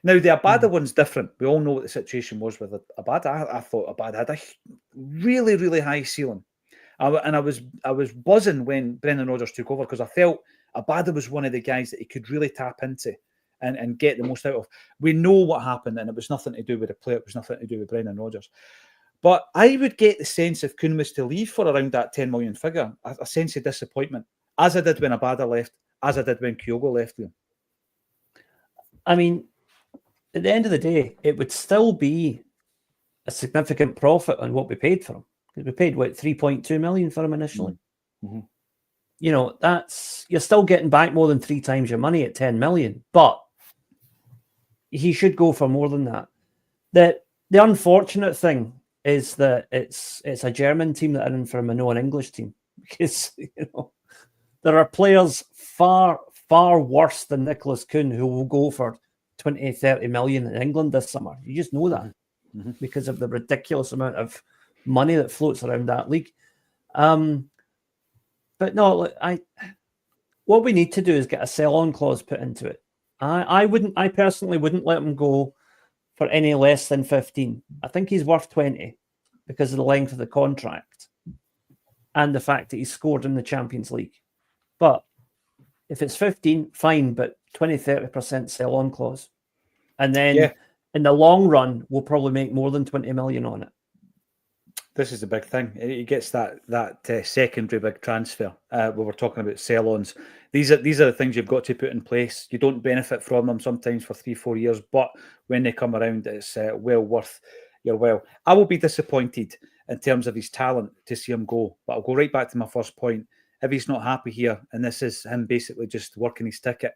Now, the Abada one's different. We all know what the situation was with Abada. I thought Abada had a really, really high ceiling. And I was buzzing when Brendan Rodgers took over because I felt Abada was one of the guys that he could really tap into and get the most out of. We know what happened, and it was nothing to do with the player. It was nothing to do with Brendan Rodgers. But I would get the sense if Kuhn was to leave for around that 10 million figure, a sense of disappointment, as I did when Abada left, as I did when Kyogo left him.
I mean, at the end of the day, it would still be a significant profit on what we paid for him. We paid, 3.2 million for him initially.
Mm-hmm.
You're still getting back more than 3 times your money at 10 million, but he should go for more than that. The unfortunate thing is that it's a German team that are in for him and not an English team, because there are players far, far worse than Nicholas Kuhn who will go for 20, 30 million in England this summer. You just know that because of the ridiculous amount of money that floats around that league. But no, what we need to do is get a sell-on clause put into it. I personally wouldn't let him go for any less than 15. I think he's worth 20 because of the length of the contract and the fact that he's scored in the Champions League. But if it's 15, fine, but 20-30% sell-on clause. And then in the long run, we'll probably make more than 20 million on it.
This is the big thing. He gets that secondary big transfer. We were talking about sell-ons. These are the things you've got to put in place. You don't benefit from them sometimes for 3-4 years, but when they come around, it's well worth your while. I will be disappointed in terms of his talent to see him go, but I'll go right back to my first point. If he's not happy here, and this is him basically just working his ticket,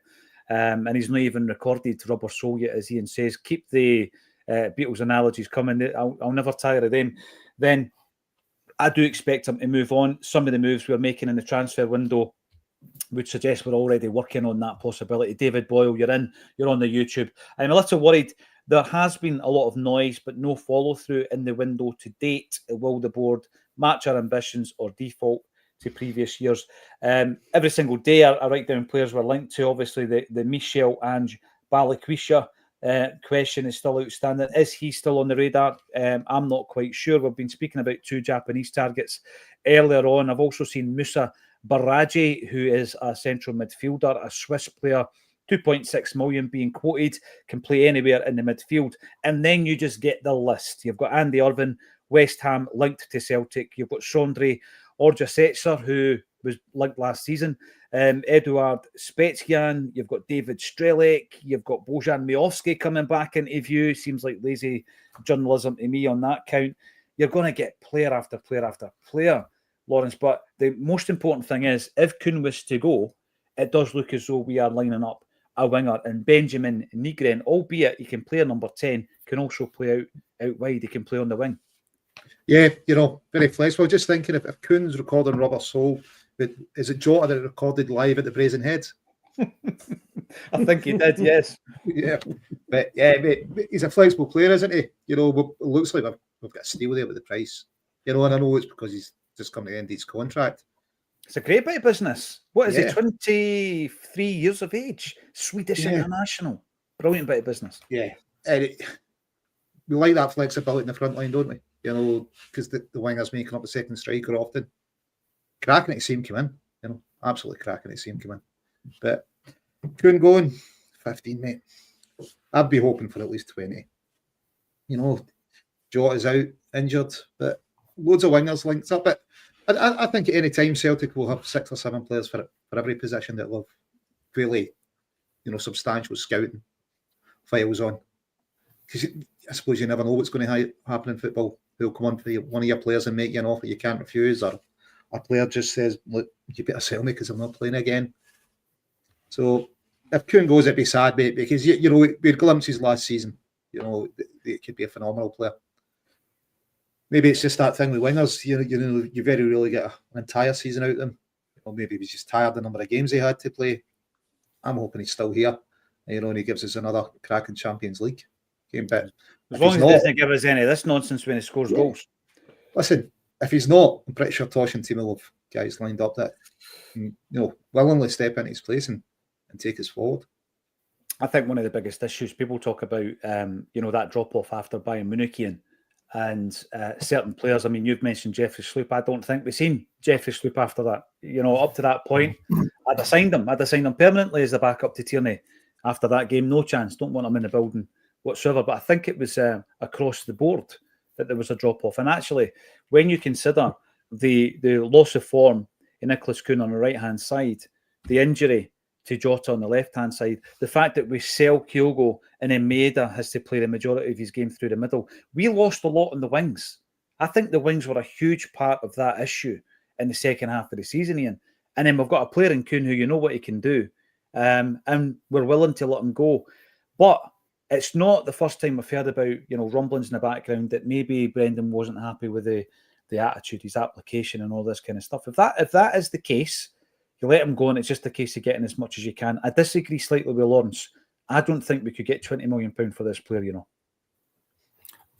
and he's not even recorded rubber soul yet, as Ian says, keep the Beatles analogies coming. I'll never tire of them. Then I do expect him to move on. Some of the moves we're making in the transfer window would suggest we're already working on that possibility. David Boyle, you're on the YouTube. I'm a little worried. There has been a lot of noise, but no follow-through in the window to date. Will the board match our ambitions or default to previous years? Every single day I write down players we're linked to. Obviously, the Michel Ange Balikwisha question is still outstanding. Is he still on the radar? I'm not quite sure. We've been speaking about 2 Japanese targets earlier on. I've also seen Musa Baraji, who is a central midfielder, a Swiss player, 2.6 million being quoted, can play anywhere in the midfield. And then you just get the list. You've got Andy Irvine, West Ham, linked to Celtic. You've got Sondre Orjasetzer, who was linked last season. Eduard Spetsjan, you've got David Strelec, you've got Bojan Miovski coming back into view. Seems like lazy journalism to me on that count. You're going to get player after player after player, Lawrence. But the most important thing is, if Kuhn was to go, it does look as though we are lining up a winger. And Benjamin Nygren, albeit he can play a number 10, can also play out wide. He can play on the wing.
Yeah, very flexible. Just thinking if Kuhn's recording Rubber Soul, is it Jota that recorded live at the Brazen Heads?
I think he did, yes.
Yeah, but he's a flexible player, isn't he? It looks like we've got a steal there with the price. And I know it's because he's just come to the end of his contract.
It's a great bit of business. What is it? 23 years of age, Swedish international. Brilliant bit of business.
Yeah, we like that flexibility in the front line, don't we? you know, because the winger's making up the second striker often. Cracking to see him come in, you know, absolutely cracking to see him come in. But Kuhn going 15, mate. I'd be hoping for at least 20. You know, Jota's out injured, but loads of wingers linked up. But I think at any time Celtic will have 6 or 7 players for every position that will have really, you know, substantial scouting files on. Because I suppose you never know what's going to happen in football. They'll come on for one of your players and make you an offer you can't refuse, or a player just says, "Look, you better sell me because I'm not playing again." So if Kuhn goes, it'd be sad, mate, because you know we had glimpses last season. You know, it could be a phenomenal player. Maybe it's just that thing with wingers. You know, you very rarely get an entire season out of them. Or maybe he was just tired of the number of games he had to play. I'm hoping he's still here. You know, and he gives us another cracking Champions League game. But
as long as he doesn't give us any of this nonsense when he scores goals.
Listen, if he's not, I'm pretty sure Tosh and Team will have guys lined up that, you know, willingly step into his place and take us forward.
I think one of the biggest issues people talk about, you know, that drop off after Bayern Munich and certain players. I mean, you've mentioned Jeffrey Sloop. I don't think we've seen Jeffrey Sloop after that. You know, up to that point, I'd have signed him. Permanently as the backup to Tierney after that game. No chance. Don't want him in the building whatsoever. But I think it was across the board that there was a drop off. And actually, when you consider the loss of form in Nicholas Kuhn on the right hand side, the injury to Jota on the left-hand side, the fact that we sell Kyogo and then Maeda has to play the majority of his game through the middle. We lost a lot on the wings. I think the wings were a huge part of that issue in the second half of the season, Ian. And then we've got a player in Kuhn who you know what he can do, and we're willing to let him go. But it's not the first time we've heard about, you know, rumblings in the background that maybe Brendan wasn't happy with the attitude, his application and all this kind of stuff. If that is the case, you let him go and it's just a case of getting as much as you can. I disagree slightly with Lawrence. I don't think we could get £20 million for this player, you know.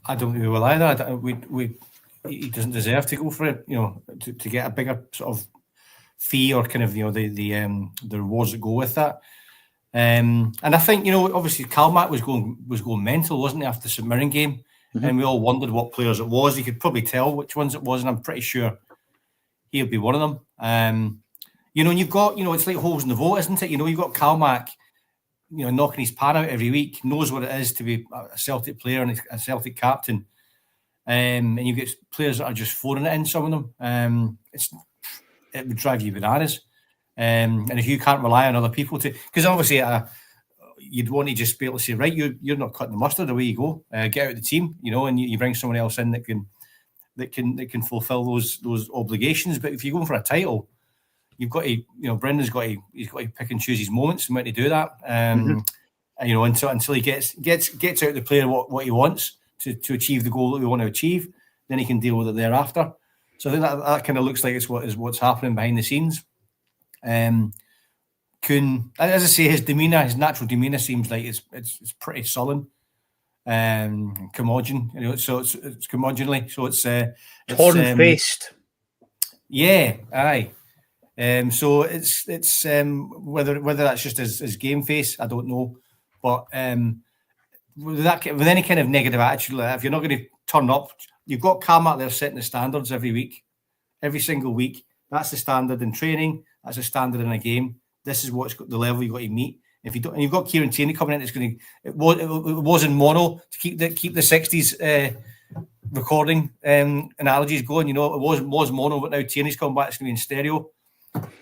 I don't think we will either. He doesn't deserve to go for it, you know, to get a bigger sort of fee or kind of, you know, the rewards that go with that. And I think, you know, obviously Kalmak was going mental, wasn't he, after the St Mirren game? Mm-hmm. And we all wondered what players it was. You could probably tell which ones it was, and I'm pretty sure he'll be one of them. You know, and you've got, you know, it's like holes in the vote, isn't it? You know, you've got Kalmak, you know, knocking his pan out every week, knows what it is to be a Celtic player and a Celtic captain. And you get players that are just phoning it in, some of them. It would drive you bananas. And if you can't rely on other people to, because obviously you'd want to just be able to say, right, you're not cutting the mustard, away you go, get out of the team, you know, and you bring someone else in that can fulfill those obligations. But if you're going for a title, you've got to, you know, Brendan's got to pick and choose his moments and when to do that. And, you know, until he gets out the player what he wants to achieve the goal that we want to achieve, then he can deal with it thereafter. So I think that kind of looks like it's what's happening behind the scenes. Kuhn, as I say, his natural demeanour seems like it's pretty sullen, curmudgeon, you know. So it's curmudgeonly. So it's
torn-faced.
Yeah, aye. So it's whether that's just his game face, I don't know. But with any kind of negative attitude like that, if you're not going to turn up, you've got Kalmak there setting the standards every single week. That's the standard in training. That's a standard in a game. This is what's the level you've got to meet. If you don't, and you've got Kieran Tierney coming in, it was in mono to keep the 60s recording analogies going. You know, it was mono, but now Tierney's coming back. It's going to be in stereo.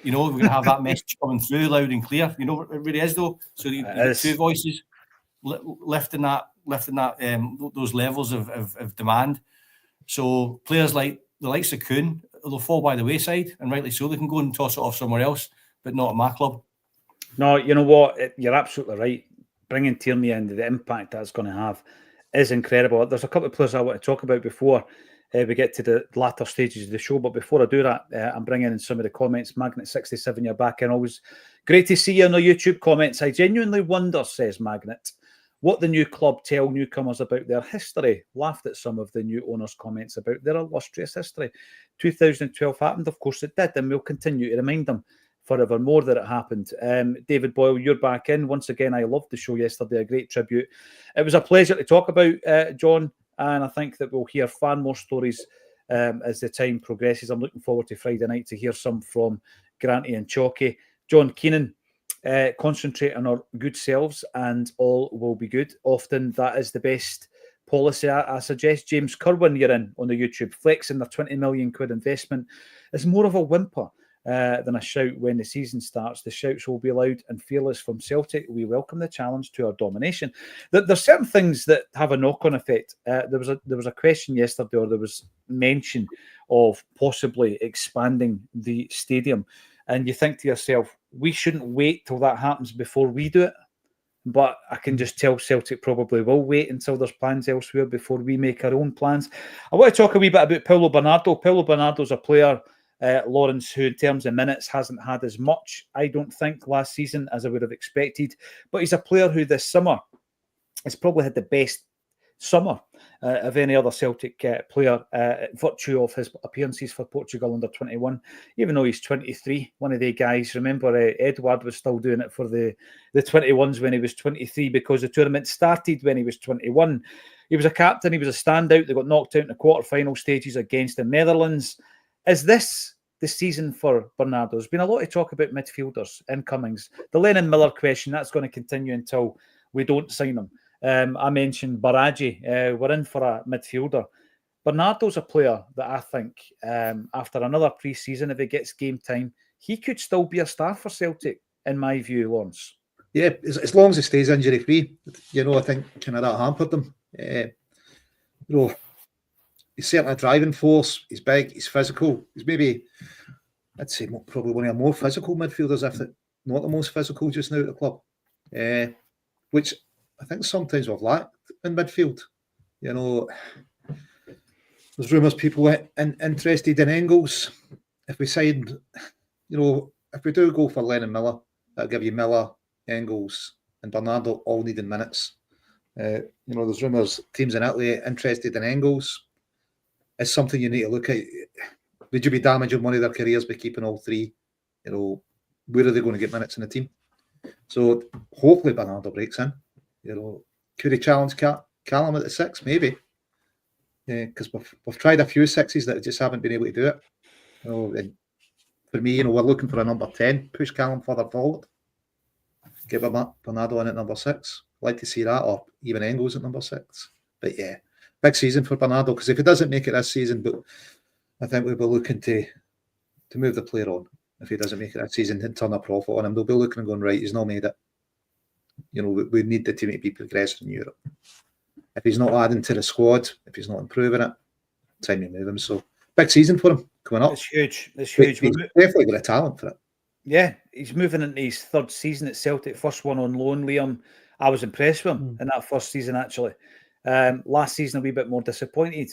You know, we're going to have that message coming through loud and clear. You know, it really is though. So you have two voices lifting those levels of demand. So players like the likes of Kuhn, they'll fall by the wayside, and rightly so. They can go and toss it off somewhere else, but not at my club. No,
you know what? You're absolutely right. Bringing Tierney in, the impact that's going to have is incredible. There's a couple of players I want to talk about before we get to the latter stages of the show. But before I do that, I'm bringing in some of the comments. Magnet67, you're back in. Always great to see you on the YouTube comments. I genuinely wonder, says Magnet, what the new club tell newcomers about their history. Laughed at some of the new owners' comments about their illustrious history. 2012 happened, of course it did, and we'll continue to remind them forevermore that it happened. David Boyle, you're back in. Once again, I loved the show yesterday, a great tribute. It was a pleasure to talk about, John. and I think that we'll hear far more stories as the time progresses. I'm looking forward to Friday night to hear some from Granty and Chalky. John Keenan, concentrate on our good selves and all will be good. Often that is the best policy, I suggest. James Curwin, you're in on the YouTube, flexing their 20 million quid investment is more of a whimper than a shout when the season starts. The shouts will be loud and fearless from Celtic. We welcome the challenge to our domination. There's certain things that have a knock-on effect. There was a question yesterday, or there was mention of possibly expanding the stadium, and you think to yourself, we shouldn't wait till that happens before we do it. But I can just tell Celtic probably will wait until there's plans elsewhere before we make our own plans. I want to talk a wee bit about Paulo Bernardo. Paulo Bernardo's a player, Lawrence, who in terms of minutes hasn't had as much, I don't think, last season as I would have expected. But he's a player who this summer has probably had the best summer of any other Celtic player, virtue of his appearances for Portugal under 21, even though he's 23, one of the guys. Remember, Edward was still doing it for the 21s when he was 23, because the tournament started when he was 21. He was a captain, he was a standout. They got knocked out in the quarter-final stages against the Netherlands. Is this the season for Bernardo? There's been a lot of talk about midfielders, incomings. The Lennon Miller question, that's going to continue until we don't sign him. I mentioned Baraji. We're in for a midfielder. Bernardo's a player that I think, after another pre-season, if he gets game time, he could still be a star for Celtic, in my view, Lawrence.
Yeah, as long as he stays injury-free. I think kind of that hampered them. He's certainly a driving force. He's big, he's physical. He's maybe, I'd say, probably one of the more physical midfielders, if not the most physical just now at the club. Which I think sometimes we've lacked in midfield. There's rumours people interested in Engels. If we signed, if we do go for Lennon Miller, that'll give you Miller, Engels, and Bernardo all needing minutes. There's rumours teams in Italy interested in Engels. It's something you need to look at. Would you be damaging one of their careers by keeping all three? Where are they going to get minutes in the team? So hopefully Bernardo breaks in. Could he challenge Callum at the 6? Maybe. Because we've tried a few sixes that just haven't been able to do it. And for me, we're looking for a number 10. Push Callum further forward. Give Bernardo in at number 6. I'd like to see that, or even Engels at number 6. But yeah, big season for Bernardo, because if he doesn't make it this season, but I think we'll be looking to move the player on. If he doesn't make it that season and turn a profit on him, they'll be looking and going, right, he's not made it. We need the team to be progressing in Europe. If he's not adding to the squad, if he's not improving it, time to move him. So big season for him coming up.
It's huge. It's huge.
He's definitely got a talent for it.
Yeah, he's moving into his third season at Celtic. First one on loan, Liam. I was impressed with him in that first season, actually. Last season, a wee bit more disappointed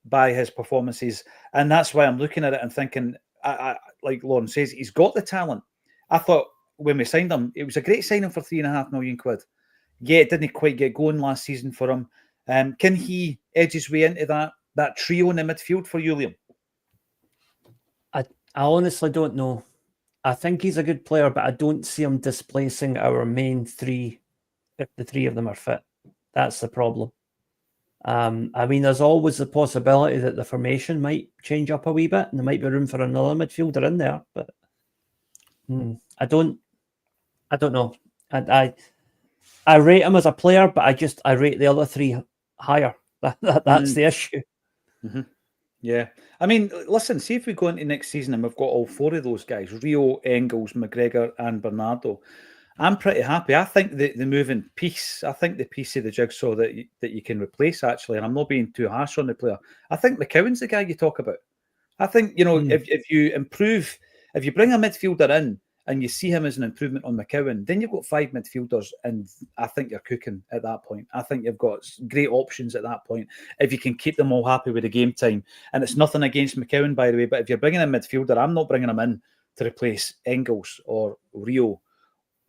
by his performances. And that's why I'm looking at it and thinking, I like Lauren says, he's got the talent. I thought when we signed him, it was a great signing for £3.5 million. Yeah, it didn't quite get going last season for him. Can he edge his way into that trio in the midfield for you, Liam?
I honestly don't know. I think he's a good player, but I don't see him displacing our main three if the three of them are fit. That's the problem. There's always the possibility that the formation might change up a wee bit and there might be room for another midfielder in there, but I don't know. And I rate him as a player, but I rate the other three higher. That's the issue.
Mm-hmm. Yeah. I mean, listen, see if we go into next season and we've got all four of those guys, Rio, Engels, McGregor and Bernardo. I'm pretty happy. I think the moving piece, I think the piece of the jigsaw that you can replace, actually, and I'm not being too harsh on the player, I think McCowan's the guy you talk about. I think, if you improve, if you bring a midfielder in and you see him as an improvement on McCowan, then you've got 5 midfielders and I think you're cooking at that point. I think you've got great options at that point if you can keep them all happy with the game time. And it's nothing against McCowan, by the way, but if you're bringing in a midfielder, I'm not bringing him in to replace Engels or Rio,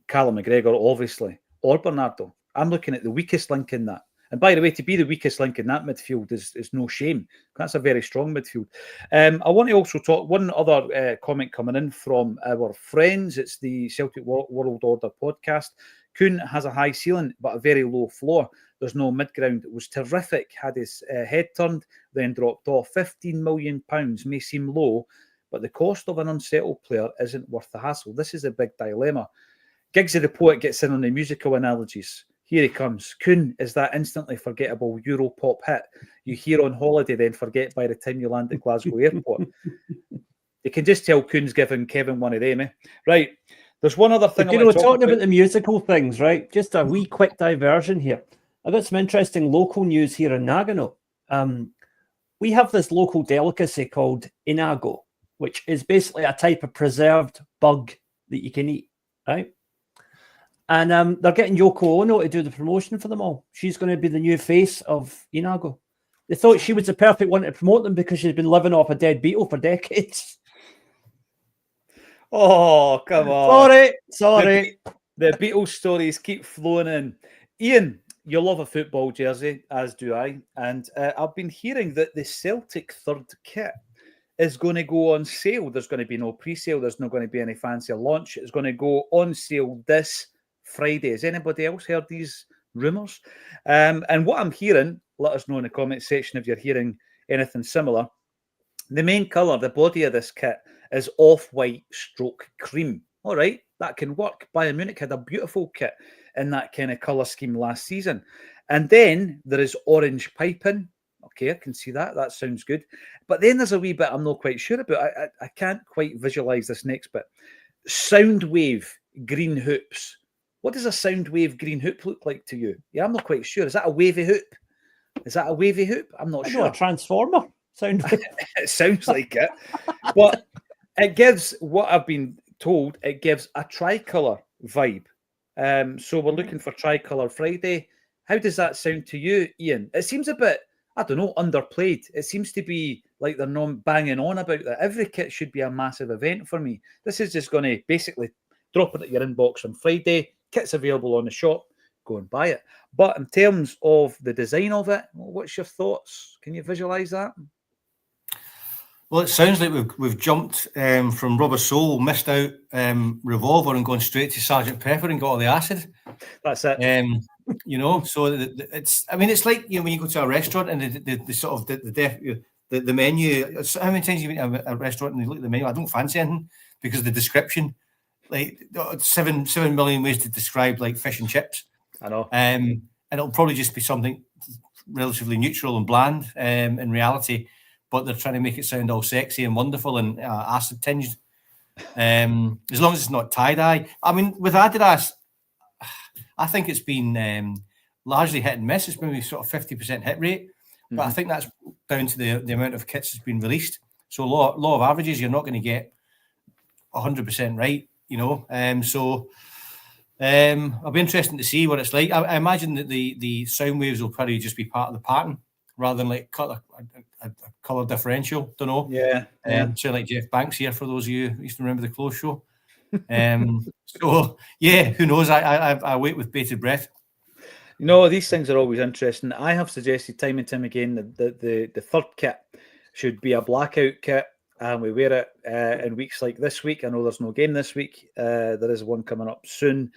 Callum McGregor, obviously, or Bernardo. I'm looking at the weakest link in that. And by the way, to be the weakest link in that midfield is no shame. That's a very strong midfield. I want to also talk one other comment coming in from our friends. It's the Celtic World Order podcast. Kuhn has a high ceiling but a very low floor. There's no mid-ground. It was terrific. Had his head turned, then dropped off. £15 million may seem low, but the cost of an unsettled player isn't worth the hassle. This is a big dilemma. Giggsy the Poet gets in on the musical analogies. Here he comes. Kuhn is that instantly forgettable Europop hit you hear on holiday, then forget by the time you land at Glasgow Airport. You can just tell Kuhn's giving Kevin one of them, eh? Right. There's one other thing.
Talking about the musical things, right? Just a wee quick diversion here. I've got some interesting local news here in Nagano. We have this local delicacy called inago, which is basically a type of preserved bug that you can eat, right? And they're getting Yoko Ono to do the promotion for them all. She's going to be the new face of inago. They thought she was the perfect one to promote them because she's been living off a dead beetle for decades.
Oh, come on.
Sorry.
The Beatles stories keep flowing in. Ian, you love a football jersey, as do I. And I've been hearing that the Celtic third kit is going to go on sale. There's going to be no pre-sale. There's not going to be any fancy launch. It's going to go on sale this Friday. Has anybody else heard these rumours? And what I'm hearing, let us know in the comment section if you're hearing anything similar. The main colour, the body of this kit, is off-white stroke cream. All right, that can work. Bayern Munich had a beautiful kit in that kind of colour scheme last season. And then there is orange piping. Okay, I can see that. That sounds good. But then there's a wee bit I'm not quite sure about. I can't quite visualise this next bit. Soundwave green hoops. What does a Soundwave green hoop look like to you? Yeah, I'm not quite sure. Is that a wavy hoop? I'm not sure.
A transformer. Soundwave.
It sounds like it. But it gives, what I've been told, it gives a tricolour vibe. So we're looking for Tricolour Friday. How does that sound to you, Ian? It seems a bit, I don't know, underplayed. It seems to be like they're not banging on about that. Every kit should be a massive event for me. This is just going to basically drop it at your inbox on Friday. Kit's available on the shop. Go and buy it. But in terms of the design of it, what's your thoughts? Can you visualise that?
Well, it sounds like we've jumped from Rubber Soul, missed out Revolver and gone straight to Sergeant Pepper and got all the acid.
That's it.
So it's. I mean, it's like when you go to a restaurant and the sort of the menu. How many times you been to a restaurant and you look at the menu? I don't fancy anything because of the description, like 7 million ways to describe like fish and chips.
I know.
And it'll probably just be something relatively neutral and bland in reality. But they're trying to make it sound all sexy and wonderful and acid tinged. As long as it's not tie-dye. I mean, with Adidas, I think it's been largely hit and miss. It's maybe sort of 50% hit rate. But I think that's down to the amount of kits that's been released. So law of averages, you're not going to get 100% right, I'll be interested to see what it's like. I imagine that the sound waves will probably just be part of the pattern rather than like cut a colour differential. Don't know.
Yeah.
So like Jeff Banks here for those of you who used to remember the Close Show. So yeah, who knows? I wait with bated breath.
These things are always interesting. I have suggested time and time again that the third kit should be a blackout kit, and we wear it in weeks like this week. I know there's no game this week. There is one coming up soon,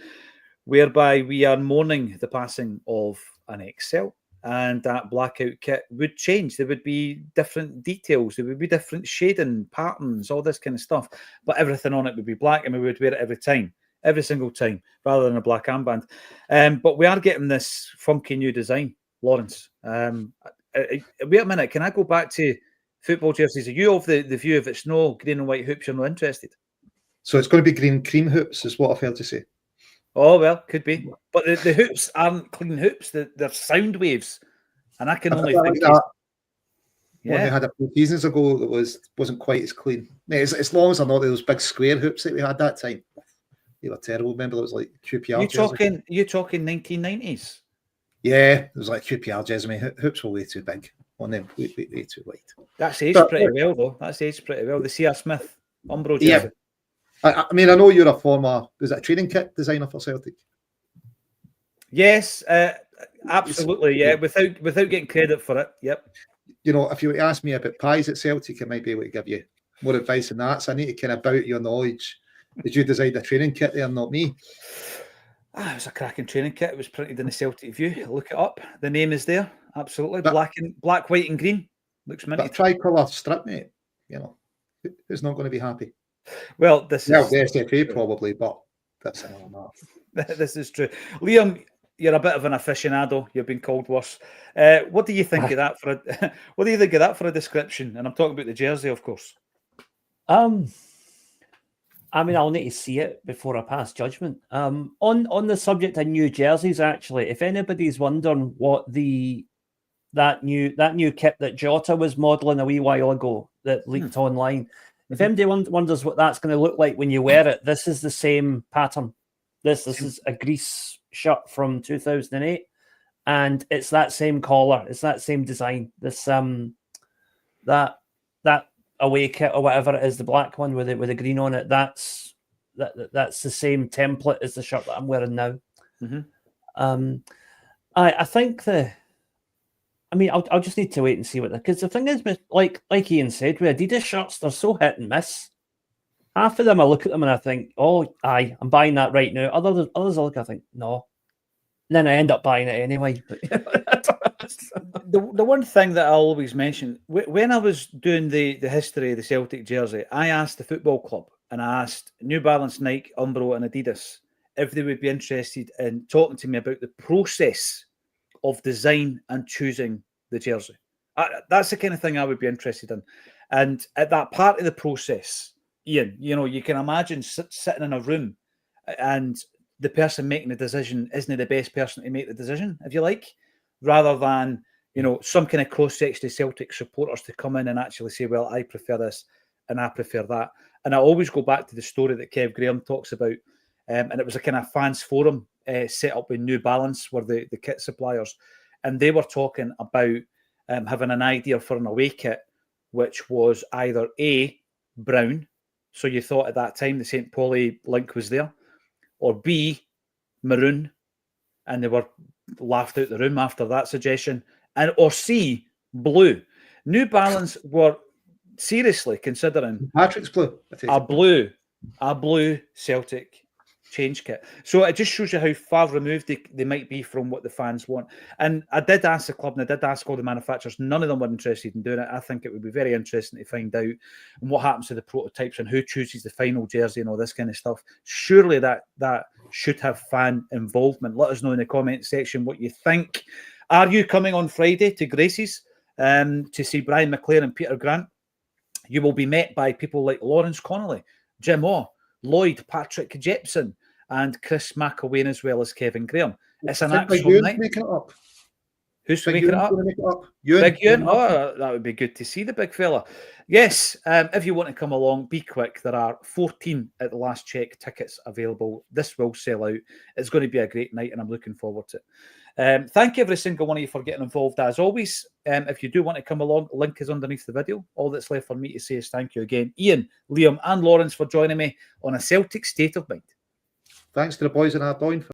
whereby we are mourning the passing of an Excel. And that blackout kit would change. There would be different details. There would be different shading patterns, all this kind of stuff. But everything on it would be black, and we would wear it every single time, rather than a black armband. But we are getting this funky new design, Lawrence. Wait a minute. Can I go back to football jerseys? Are you of the view if it's no green and white hoops, you're not interested?
So it's going to be green cream hoops, is what I've heard to say.
Oh, well, could be. But the hoops aren't clean hoops. They're sound waves. And I can only think...
What they had a few seasons ago that wasn't quite as clean. As long as they're not those big square hoops that we had that time. They were terrible. Remember, it was like QPR.
You talking 1990s?
Yeah, it was like QPR jersey. Hoops were way too big on them, way too wide.
That's aged pretty well, though. The C.R. Smith Umbro jersey.
Yeah. I mean, I know you're a former, was it a training kit designer for Celtic?
Yes, Absolutely, yeah. Without getting credit for it, yep.
You know, if you were to ask me about pies at Celtic, I might be able to give you more advice than that. So I need to kind of bout your knowledge. Did you design the training kit there, not me?
It was a cracking training kit. It was printed in the Celtic View. Look it up. The name is there. Absolutely.
But,
black, white, and green. Looks minted.
But tricolour strip, mate. You know, who's not going to be happy?
Well, the
SFA probably, but that's another matter.
This is true. Liam, you're a bit of an aficionado. You've been called worse. What do you think of that what do you think of that for a description? And I'm talking about the jersey, of course.
I mean, I'll need to see it before I pass judgment. On the subject of new jerseys, actually, if anybody's wondering what that new kit that Jota was modelling a wee while ago that leaked online, if anybody wonders what that's going to look like when you wear it, this is the same pattern. This is a Greece shirt from 2008, and it's that same collar, it's that same design. This that away kit or whatever it is, the black one with the green on it, that's the same template as the shirt that I'm wearing now. I think I'll just need to wait and see because the thing is, like Ian said, with Adidas shirts, they're so hit and miss. Half of them I look at them and I think, oh, aye, I'm buying that right now. Others I look, I think, no. And then I end up buying it anyway.
The one thing that I always mention, when I was doing the history of the Celtic jersey, I asked the football club and I asked New Balance, Nike, Umbro and Adidas if they would be interested in talking to me about the process of design and choosing the jersey. That's the kind of thing I would be interested in. And at that part of the process, Ian, you know, you can imagine sitting in a room and the person making the decision isn't the best person to make the decision, if you like, rather than, you know, some kind of cross-section of Celtic supporters to come in and actually say, well, I prefer this and I prefer that. And I always go back to the story that Kev Graham talks about. And it was a kind of fans forum set up with New Balance, were the kit suppliers. And they were talking about having an idea for an away kit, which was either A, brown. So you thought at that time the St. Pauli link was there, or B, maroon, and they were laughed out the room after that suggestion, or C, blue. New Balance were seriously considering
Patrick's blue.
a blue Celtic change kit. So it just shows you how far removed they might be from what the fans want. And I did ask the club and I did ask all the manufacturers. None of them were interested in doing it. I think it would be very interesting to find out what happens to the prototypes and who chooses the final jersey and all this kind of stuff. Surely that should have fan involvement. Let us know in the comment section what you think. Are you coming on Friday to Gracie's to see Brian McLaren and Peter Grant? You will be met by people like Lawrence Connolly, Jim Orr, Lloyd, Patrick Jepson, and Chris McElwain, as well as Kevin Graham. It's an Axom night.
Making it up.
Who's making it up?
Ewan.
Big Ewan? Oh, that would be good to see the big fella. Yes, if you want to come along, be quick. There are 14 at the last check tickets available. This will sell out. It's going to be a great night, and I'm looking forward to it. Thank every single one of you for getting involved, as always. If you do want to come along, link is underneath the video. All that's left for me to say is thank you again, Ian, Liam, and Lawrence, for joining me on A Celtic State of Mind.
Thanks to the boys in Arddoyne for